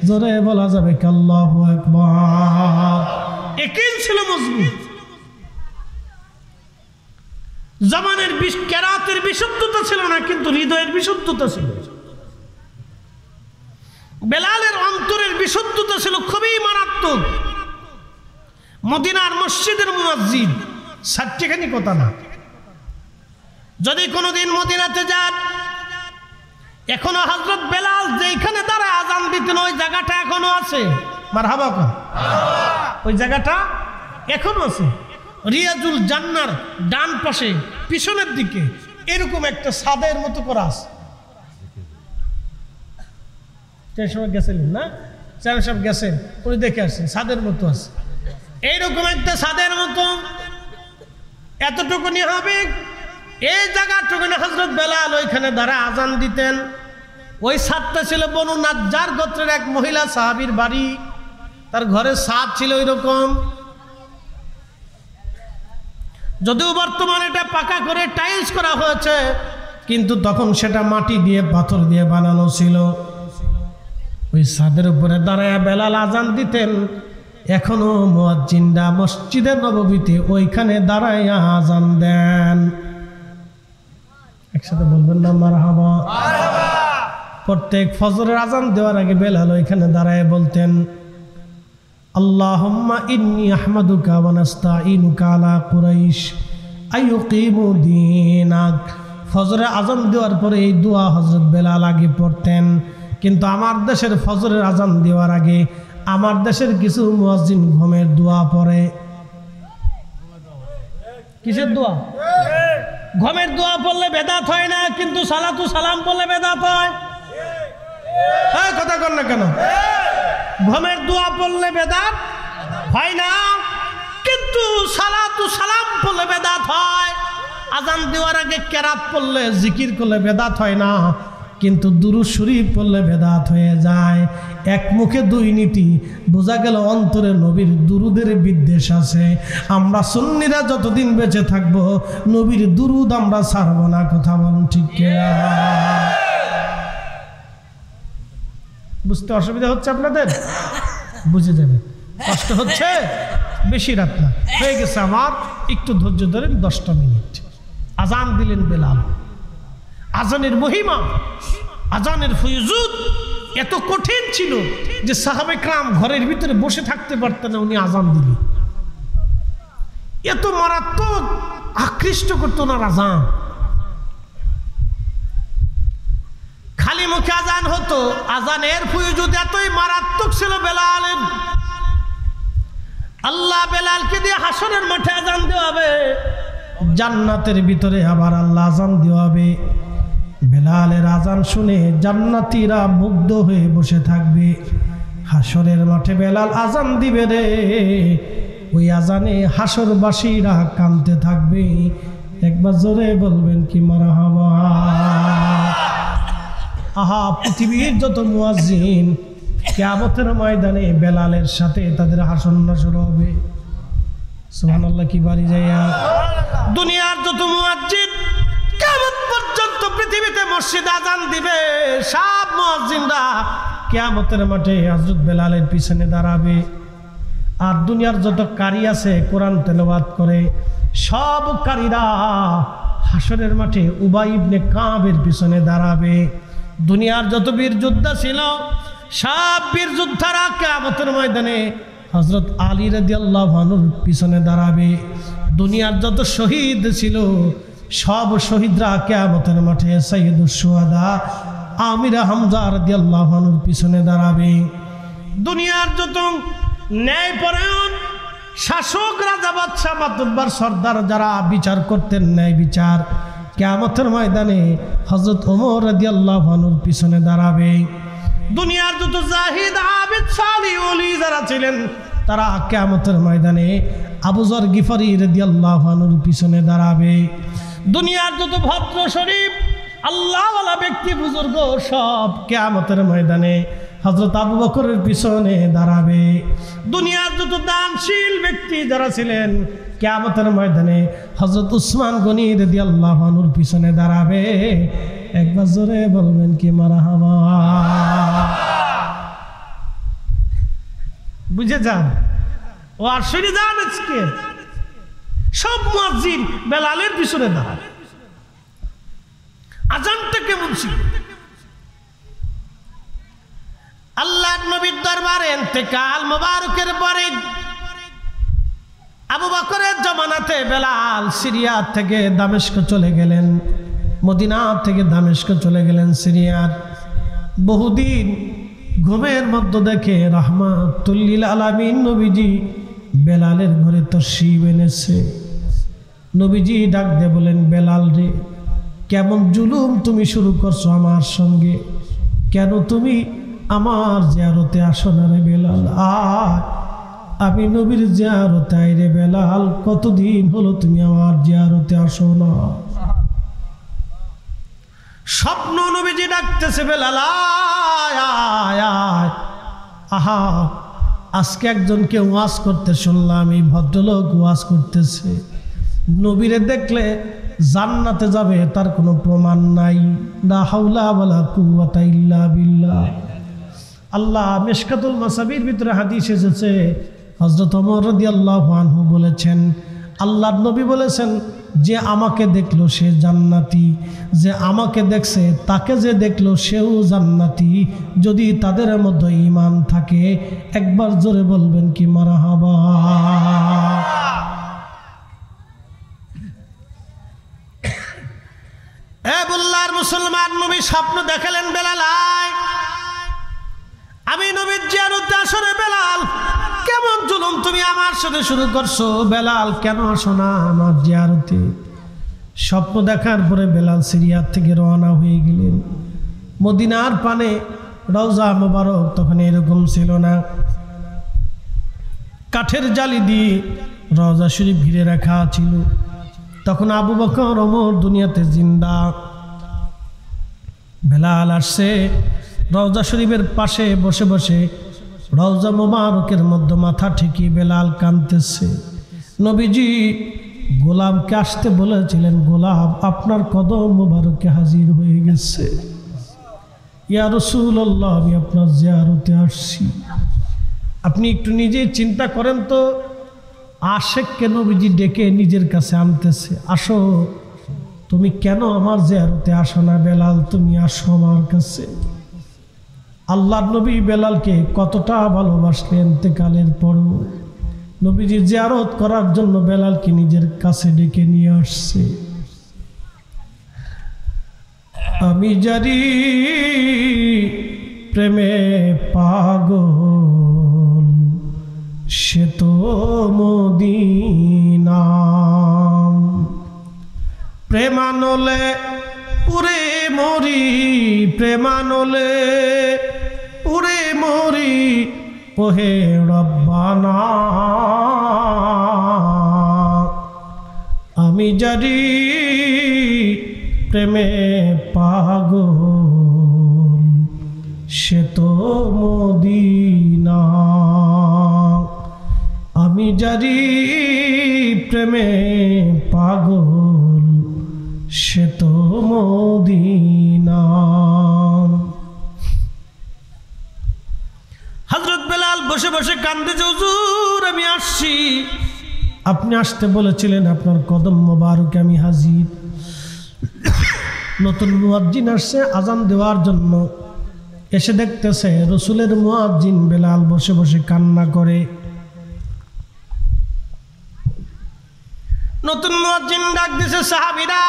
জোরে বলা যাবে কি আল্লাহু আকবার। একই ছিল মজবুত। জমানের কেরাতের বিশুদ্ধতা ছিল না, কিন্তু হৃদয়ের বিশুদ্ধতা ছিল। বেলালের অন্তরের বিশুদ্ধতা ছিল খুবই মারাত্মক। মদিনার মসজিদের মুয়াজ্জিন সাতটিখানি কথা না। যদি কোনোদিন মদিনাতে যান, এখনো হযরত বেলাল যেখানে দাঁড়ায় আজান দিতেন ওই জায়গাটা এখনো আছে। মারহাবা কর। ওই জায়গাটা এখনো আছে। রিয়াজুল জান্নার ডান পাশে পিছনের দিকে এরকম একটা ছাদের মতো করা আছে। সময় গেছিলেন না? চেয়ারম্যান সাহেব গেছেন, উনি দেখে আসছেন, ছাদের মতো আছে। এইরকম একটা ছাদের মতো এতটুকুনি হবে। এই জায়গাটুকুনি হযরত বেলাল ওইখানে দাঁড়ায় আজান দিতেন। ওই ছাদটা ছিল বনু নাজ্জার গোত্রের এক মহিলা সাহাবীর বাড়ি। তার ঘরের ছাদ ছিল ওইরকম। যদিও বর্তমানে এটা পাকা করে টাইলস করা হয়েছে, কিন্তু তখন সেটা মাটি দিয়ে পাথর দিয়ে বানানো ছিল। ওই ছাদের উপরে দাঁড়ায় বেলাল আজান দিতেন। এখনো মুয়াজ্জিনরা মসজিদে নববীতে ওইখানে দাঁড়ায় আজান দেন। একসাথে বলবেন না মারহাবা। প্রত্যেক ফজরের আজান দেওয়ার আগে বেলাল ওইখানে দাঁড়ায় বলতেন, আল্লাহুম্মা ইন্নী আহমাদুকা ওয়া নাস্তাঈনুকা আলা কুরাইশ আইয়ুকিমু দীনাক। ফজরে আজান দেওয়ার পরে এই দোয়া হযরত বেলাল আগে পড়তেন। কিন্তু আমার দেশের ফজরের আজান দেওয়ার আগে আমার দেশের কিছু মুয়াজ্জিন ঘুমের দোয়া পড়ে। কিসের দোয়া? ঘুমের দোয়া পড়লে বেদাত হয় না, কিন্তু সালাতু সালাম পড়লে বেদাত হয়। কথা কর না কেন? ঘুমের দোয়া পড়লে বেদাত হয় না, কিন্তু সালাতু সালাম পড়লে বেদাত হয়। আজান দেওয়ার আগে কেরাত পড়লে, জিকির করলে বেদাত হয় না, কিন্তু দুরূদ শরীফ পড়লে বেদাত হয়ে যায়। এক মুখে 2 নীতি। বোঝা গেল অন্তরে নবীর দুরুদের বিদ্বেষ আছে। আমরা সুন্নিরা যতদিন বেঁচে থাকবো নবীর দুরুদ আমরা ছাড়ব না। কথা বলুন ঠিক কিনা? বুঝতে অসুবিধা হচ্ছে আপনাদের? বুঝে যাবে। কষ্ট হচ্ছে? বেশি রাত না, হয়ে গেছে আমার। একটু ধৈর্য ধরেন, 10টা মিনিট। আজান দিলেন বেলাল। আজানের মহিমা, আজানের ফয়জুদ এত কঠিন ছিল যে সাহাবে کرام ঘরের ভিতরে বসে থাকতে পারতেন না। উনি আজান দিলেন, এত মারাত্মক আকৃষ্ট করত না আজান। খালি মুখে আজান হতো, আজানের ফয়জুদ এতই মারাত্মক ছিল বেলালের। আল্লাহ বেলালকে দিয়ে হাসরের মাঠে আজান দেওয়াবে, জান্নাতের ভিতরে আবার আল্লাহ আজান দেওয়াবে। বেলালের আজান শুনে জান্নাতীরা মুগ্ধ হয়ে বসে থাকবে। হাসরের মাঠে বেলাল আজান দিবে রে, ওই আজানে হাসরবাসীরা কাঁদতে থাকবে। একবার জোরে বলবেন কি মারহাবা। আহা, পৃথিবীর যত মুয়াজ্জিন কিয়ামতের ময়দানে বেলালের সাথে তাদের হাসর নাসর হবে। সুবহানাল্লাহ কি বাড়ি যাইয়া। দুনিয়ার যত মুয়াজ্জিন কিয়ামত পর্যন্ত পৃথিবীতে মসজিদে আযান দিবে, সব মুয়াজ্জিনরা কিয়ামতের মাঠে হযরত বেলালের পিছনে দাঁড়াবে। আর দুনিয়ার যত কারি আছে কোরআন তেলাওয়াত করে, সব কারীরা হাসরের মাঠে উবাই ইবনে কাবের পিছনে দাঁড়াবে। দুনিয়ার যত বীর যোদ্ধা ছিল সব বীর যোদ্ধারা কিয়ামতের ময়দানে হযরত আলী রাদিয়াল্লাহু আনহুর পিছনে দাঁড়াবে। দুনিয়ার যত শহীদ ছিল সব শহীদরা কিয়ামতের মাঠে সাইয়্যিদুশ শুহাদা আমির হামজা রাদিয়াল্লাহু আনহুর পিছনে দাঁড়াবে। দুনিয়ার যত ন্যায়পরায়ণ শাসক, রাজা, বাদশা, মাতব্বর, সর্দার যারা বিচার করতেন ন্যায় বিচার, কিয়ামতের ময়দানে হযরত ওমর রাদিয়াল্লাহু আনহুর পিছনে দাঁড়াবে। দুনিয়ার যত জাহিদ, আবিদ, সালিহ, ওলি যারা ছিলেন তারা কিয়ামতের ময়দানে আবু যর গিফারি রাদিয়াল্লাহু আনহুর পিছনে দাঁড়াবে। দুনিয়ার যত ভদ্র শরীফ আল্লাহওয়ালা ব্যক্তি বুজুর্গ সব কিয়ামতের ময়দানে হযরত আবু বকরের পিছনে দাঁড়াবে। দুনিয়ার যত দানশীল ব্যক্তি যারা ছিলেন কিয়ামতের ময়দানে হযরত উসমান গনি রাদিয়াল্লাহু আনহুর পিছনে দাঁড়াবে। একবার জোরে বলবেন কি মারহাবা। বুঝে যান ও আর শুনে যান, আজকে সব মুয়াজ্জিন বেলালের পিছনে দাঁড়াবে। আজানটা কেমন ছিল? আল্লাহর নবীর দরবারে ইন্তেকাল মোবারকের পরে আবু বকরের জামানাতে বেলাল সিরিয়া থেকে দামেস্ক চলে গেলেন, মদিনা থেকে দামেস্ক চলে গেলেন সিরিয়ার। বহুদিন ঘুমের মধ্যে দেখে রাহমাতুল লিল আলামিন নবীজি বেলালের ঘরে তশরিফ এনেছে। নবীজি ডাক দিয়ে বলেন, বেলাল রে, কেমন জুলুম তুমি শুরু করছো আমার সঙ্গে? কেন তুমি আমার জিয়ারতে আসো না রে বেলাল? আমি নবীর জিয়ারতে আই রে বেলাল, কতদিন হলো তুমি আমার জিয়ারতে আসো না? স্বপ্ন নবীজি ডাকতেছে, বেলাল আয় আয় আয়। আহা, আজকে একজনকে ওয়াজ করতে শুনলাম, এই ভদ্রলোক ওয়াজ করতেছে নবীরে দেখলে জান্নাতে যাবে তার কোনো প্রমাণ নাই। লা হাওলা ওয়ালা কুওয়াতা ইল্লা বিল্লাহ। আল্লাহ মিশকাতুল মাসাবির ভিতরে হাদিস এসেছে, হযরত ওমর রাদিয়াল্লাহু আনহু বলেছেন, আল্লাহর নবী বলেছেন, যে আমাকে দেখলো সে জান্নাতি, যে আমাকে দেখছে তাকে যে দেখলো সেও জান্নাতি, যদি তাদের মধ্যে ঈমান থাকে। একবার জোরে বলবেন কি মারহাবা। এ বুল্লার মুসলমান, নবী স্বপ্ন দেখালেন, বেলাল আয়, আমি নবীর জিয়ারতে আসো রে বেলাল। কেমন জুলুম তুমি আমার সাথে শুরু করছো বেলাল, কেন আসো না আমার জিয়ারতে? স্বপ্ন দেখার পরে বেলাল সিরিয়া থেকে রওনা হয়ে গেলেন। মদিনার পানে রওজা মোবারক তখন এরকম ছিল না, কাঠের জালি দিয়ে রওজা শরীফ ঘিরে রাখা ছিল। তখন আবু বকর ওমর দুনিয়াতে জিন্দা। বেলাল আসছে রওজা শরীফের পাশে বসে বসে রওজা মোবারকের মধ্যে মাথা ঠেকিয়ে বেলাল কাঁদতেছে। নবীজি গোলামকে আসতে বলেছিলেন, গোলাম আপনার কদম মোবারকে হাজির হয়ে গেছে। ইয়া রাসূলুল্লাহ, আমি আপনার জিয়ারতে আসছি। আপনি একটু নিজে চিন্তা করেন তো, আশেককে নবীজি ডেকে নিজের কাছে আনতেছে, আসো তুমি কেন আমার জিয়ারতে আসো না বেলাল, তুমি আসো আমার কাছে। আল্লাহর নবী বেলালকে কতটা ভালোবাসলেন, ইন্তেকালের পরও নবীজি জিয়ারত করার জন্য বেলালকে নিজের কাছে ডেকে নিয়ে আসছে। আমি জানি প্রেমে পাগল সে তো মদিনা, প্রেমানলে পুরে মরি, প্রেমানলে পুরে মরি, ওহে রব্বানা। আমি আমি যারি প্রেমে পাগল সে তো মদিনা। আমি যারি প্রেমে পাগল সে তো মদিনা। হযরত বেলাল বসে বসে কাঁদতেছে, হুজুর আমি আসছি। আপনি আসতে বলেছিলেন, আপনার কদম মোবারকে আমি হাজির। নতুন মুয়াজ্জিন আসছে আজান দেওয়ার জন্য, এসে দেখতেছে রসুলের মুয়াজ্জিন বেলাল বসে বসে কান্না করে। নতুন মুয়াজ্জিন ডাক দিছে, সাহাবীরা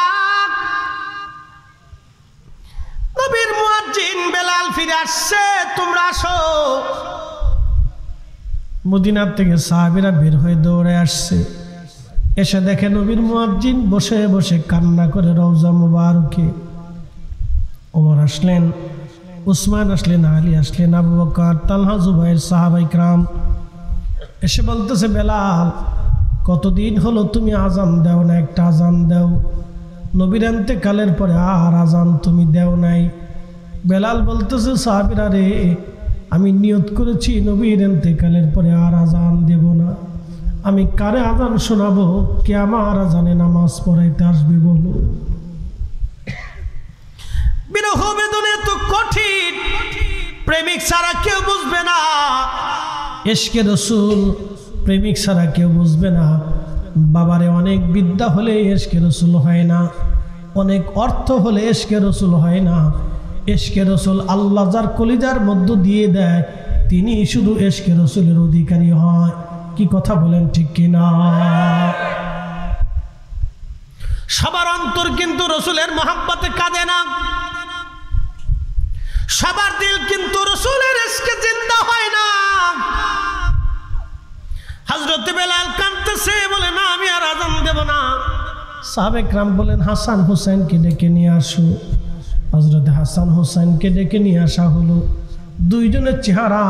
নবীর মুয়াজ্জিন বেলাল ফিরে আসছে, তোমরা আসো। মদিনার থেকে সাহাবীরা বের হয়ে দৌড়ে আসছে, এসে দেখে নবীর মুয়াজ্জিন বসে বসে কান্না করে রওজা মুবারকে। ওমর আসলেন, উসমান আসলেন, আলী আসলেন, আবু বকর, তালহা, জুবাইর, সাহাবায়ে কেরাম এসে বলতেছে, বেলাল কতদিন হলো তুমি আজান দাও না, একটা আজান দাও। নবীর ইন্তেকালের পরে আর আজান তুমি দেও নাই। বেলাল বলতেছে, সাহাবীরা রে, আমি নিয়ত করেছি নবীর ইন্তেকালের পরে আর আজান দেব না। আমি কারে আজান শোনাবো? কে আমার আজানে নামাজ পড়াইতে আসবে বলো? বিরহ বেদনা এত কঠিন, প্রেমিক ছাড়া কেউ বুঝবে না। ইশকে রাসূল প্রেমিক ছাড়া কেউ বুঝবে না। বাবারে অনেক বিদ্যা হলে ইশকে রাসূল হয় না, অনেক অর্থ হলে ইশকে রাসূল হয় না। ইশকে রাসূল আল্লাহ যার কলিজার মধ্য দিয়ে দেয়, তিনি শুধু ইশকে রাসূলের অধিকারী হয়। কি কথা বলেন ঠিক কিনা? সবার অন্তর কিন্তু রাসূলের মহব্বতে কাঁদে না, সবার দিল কিন্তু রাসূলের ইশকে জিন্দা হয় না। হযরত বেলাল কাঁদতেছে, বলে না আমি আর আজান দেব না। সাহাবে کرام বলেন, হাসান হুসাইনকে ডেকে নিয়ে আসো। হযরত হাসান হুসাইনকে ডেকে নিয়ে আসা হলো। দুইজনের চেহারা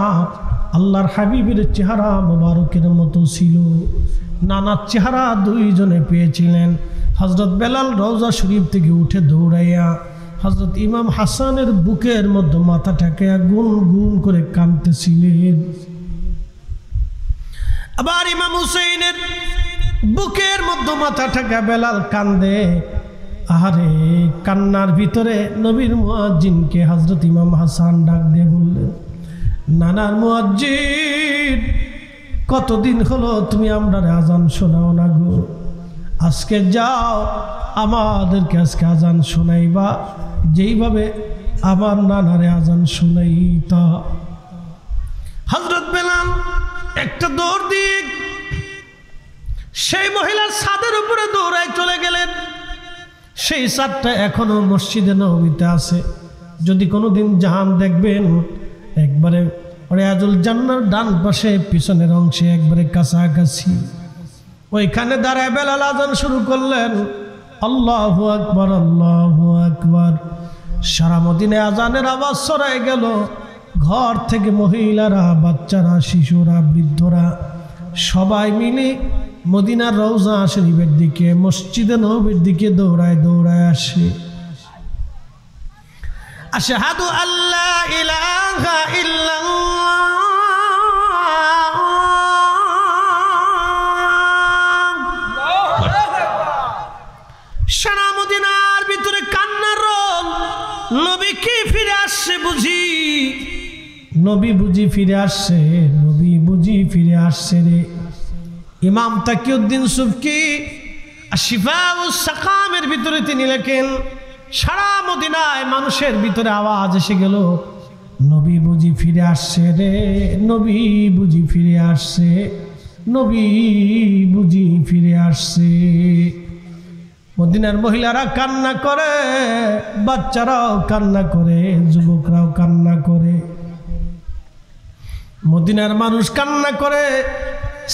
আল্লাহর হাবিবের চেহারা মোবারকের মতো ছিল। নানা চেহারা দুইজনে পেয়েছিলেন। হযরত বেলাল রওজা শরীফ থেকে উঠে দৌড়াইয়া হযরত ইমাম হাসানের বুকের মধ্যে মাথা ঠেকাইয়া গুন গুন করে কাঁদতেছিলেন। আবার ইমাম হুসাইনের বুকের মধ্যে মাথা ঠেকা বেলাল কান্দে। আহারে, কান্নার ভিতরে নবীর মুয়াজ্জিনকে হযরত ইমাম হাসান ডাক দিয়ে বললেন, নানার মুয়াজ্জিন কতদিন হলো তুমি আমরারে আজান শোনাও না গো, আজকে যাও আমাদেরকে আজকে আজান শোনাইবা, যেইভাবে আমার নানারে আজান শোনাইতা। হযরত বেলাল একটা দৌড় দিয়ে সেই মহিলার ছাদের উপরে দৌড়ায় চলে গেলেন। সেই ছাদটা এখনো মসজিদে নববীতে আছে। যদি কোনোদিন জাহান দেখবেন, একবারে রিয়াজুল জান্নার ডান পাশে পিছনের অংশে একবারে কাছাকাছি। ওইখানে দাঁড়ায় বেলাল আজান শুরু করলেন, আল্লাহু আকবার, আল্লাহু আকবার। সারা মদিনায় আজানের আওয়াজ ছড়ায় গেল। ঘর থেকে মহিলারা, বাচ্চারা, শিশুরা, বৃদ্ধরা সবাই মিলে মদিনার রওজা শরীফের দিকে, মসজিদে নববীর দিকে দৌড়ায় দৌড়ায় আসে। আশহাদু আল্লা ইলাহা ইল্লাল্লাহ, সারা মদিনার ভিতরে কান্নার রোল। নবী কি ফিরে আসছে বুঝি, নবী বুঝি ফিরে আসছে, নবী বুঝি ফিরে আসছে রে। ইমাম তাকিউদ্দিন সুবকি শিফাউস সাকামের ভিতরে তিনি লেখেন, সারা মদিনায় মানুষের ভিতরে আওয়াজ এসে গেল, নবী বুঝি ফিরে আসছে রে, নবী বুঝি ফিরে আসছে, নবী বুঝি ফিরে আসছে। মদিনার মহিলারা কান্না করে, বাচ্চারাও কান্না করে, যুবকরাও কান্না করে, মদিনার মানুষ কান্না করে,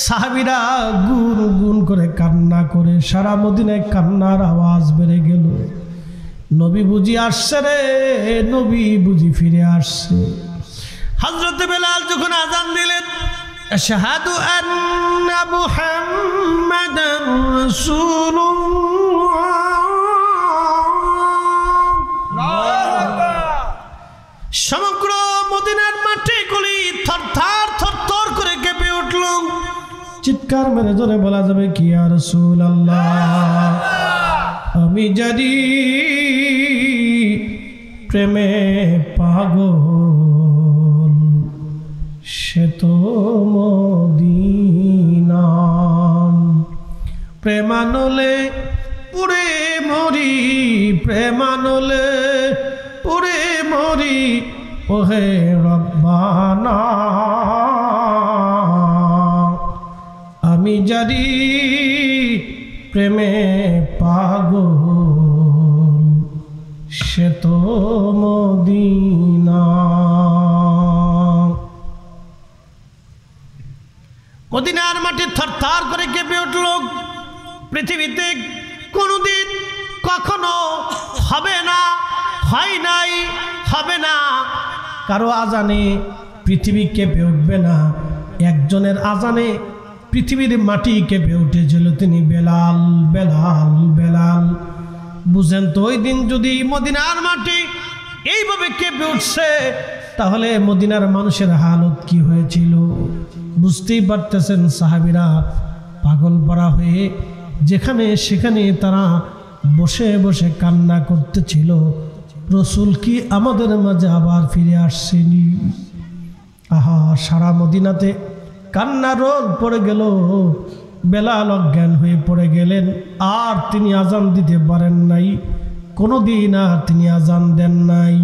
সাহাবীরা গুন গুন করে কান্না করে। সারা মদিনায় কান্নার আওয়াজ বেড়ে গেল, নবী বুঝি আসছে রে, নবী বুঝি ফিরে আসছে। হযরত বেলাল যখন আযান দিলেন, আশহাদু আন্না মুহাম্মাদার রাসূলুল্লাহ, চিৎকার মেরে ধরে বলা যাবে কি ইয়া রাসূলুল্লাহ আমি জানি প্রেমে পাগল সে তো মদিনা প্রেমানলে পুরে মরি প্রেমানলে পুরে মরি ওহে রব্বানা আমি জানি প্রেমে পাগল সে তো মদিনা মদিনার মাটি থরথর করে কেঁপে উঠল পৃথিবীতে কোনোদিন কখনো হবে না হয় নাই হবে না কারো আজানে পৃথিবী কেঁপে উঠবে না একজনের আজানে পৃথিবীর মাটি কেঁপে উঠেছিল তিনি বেলাল বেলাল বেলাল বুঝেন তো ওই দিন যদি মদিনার মাটি এইভাবে কেঁপে উঠছে তাহলে মদিনার মানুষের হালত কি হয়েছিল বুঝতেই পারতেছেন সাহাবীরা পাগল পারা হয়ে যেখানে সেখানে তারা বসে বসে কান্না করতেছিল রসুল কি আমাদের মাঝে আবার ফিরে আসছেনি আহা সারা মদিনাতে কান্না রোল পড়ে গেল বেলাল অজ্ঞান হয়ে পড়ে গেলেন আর তিনি আজান দিতে পারেন নাই কোনোদিন আর তিনি আজান দেন নাই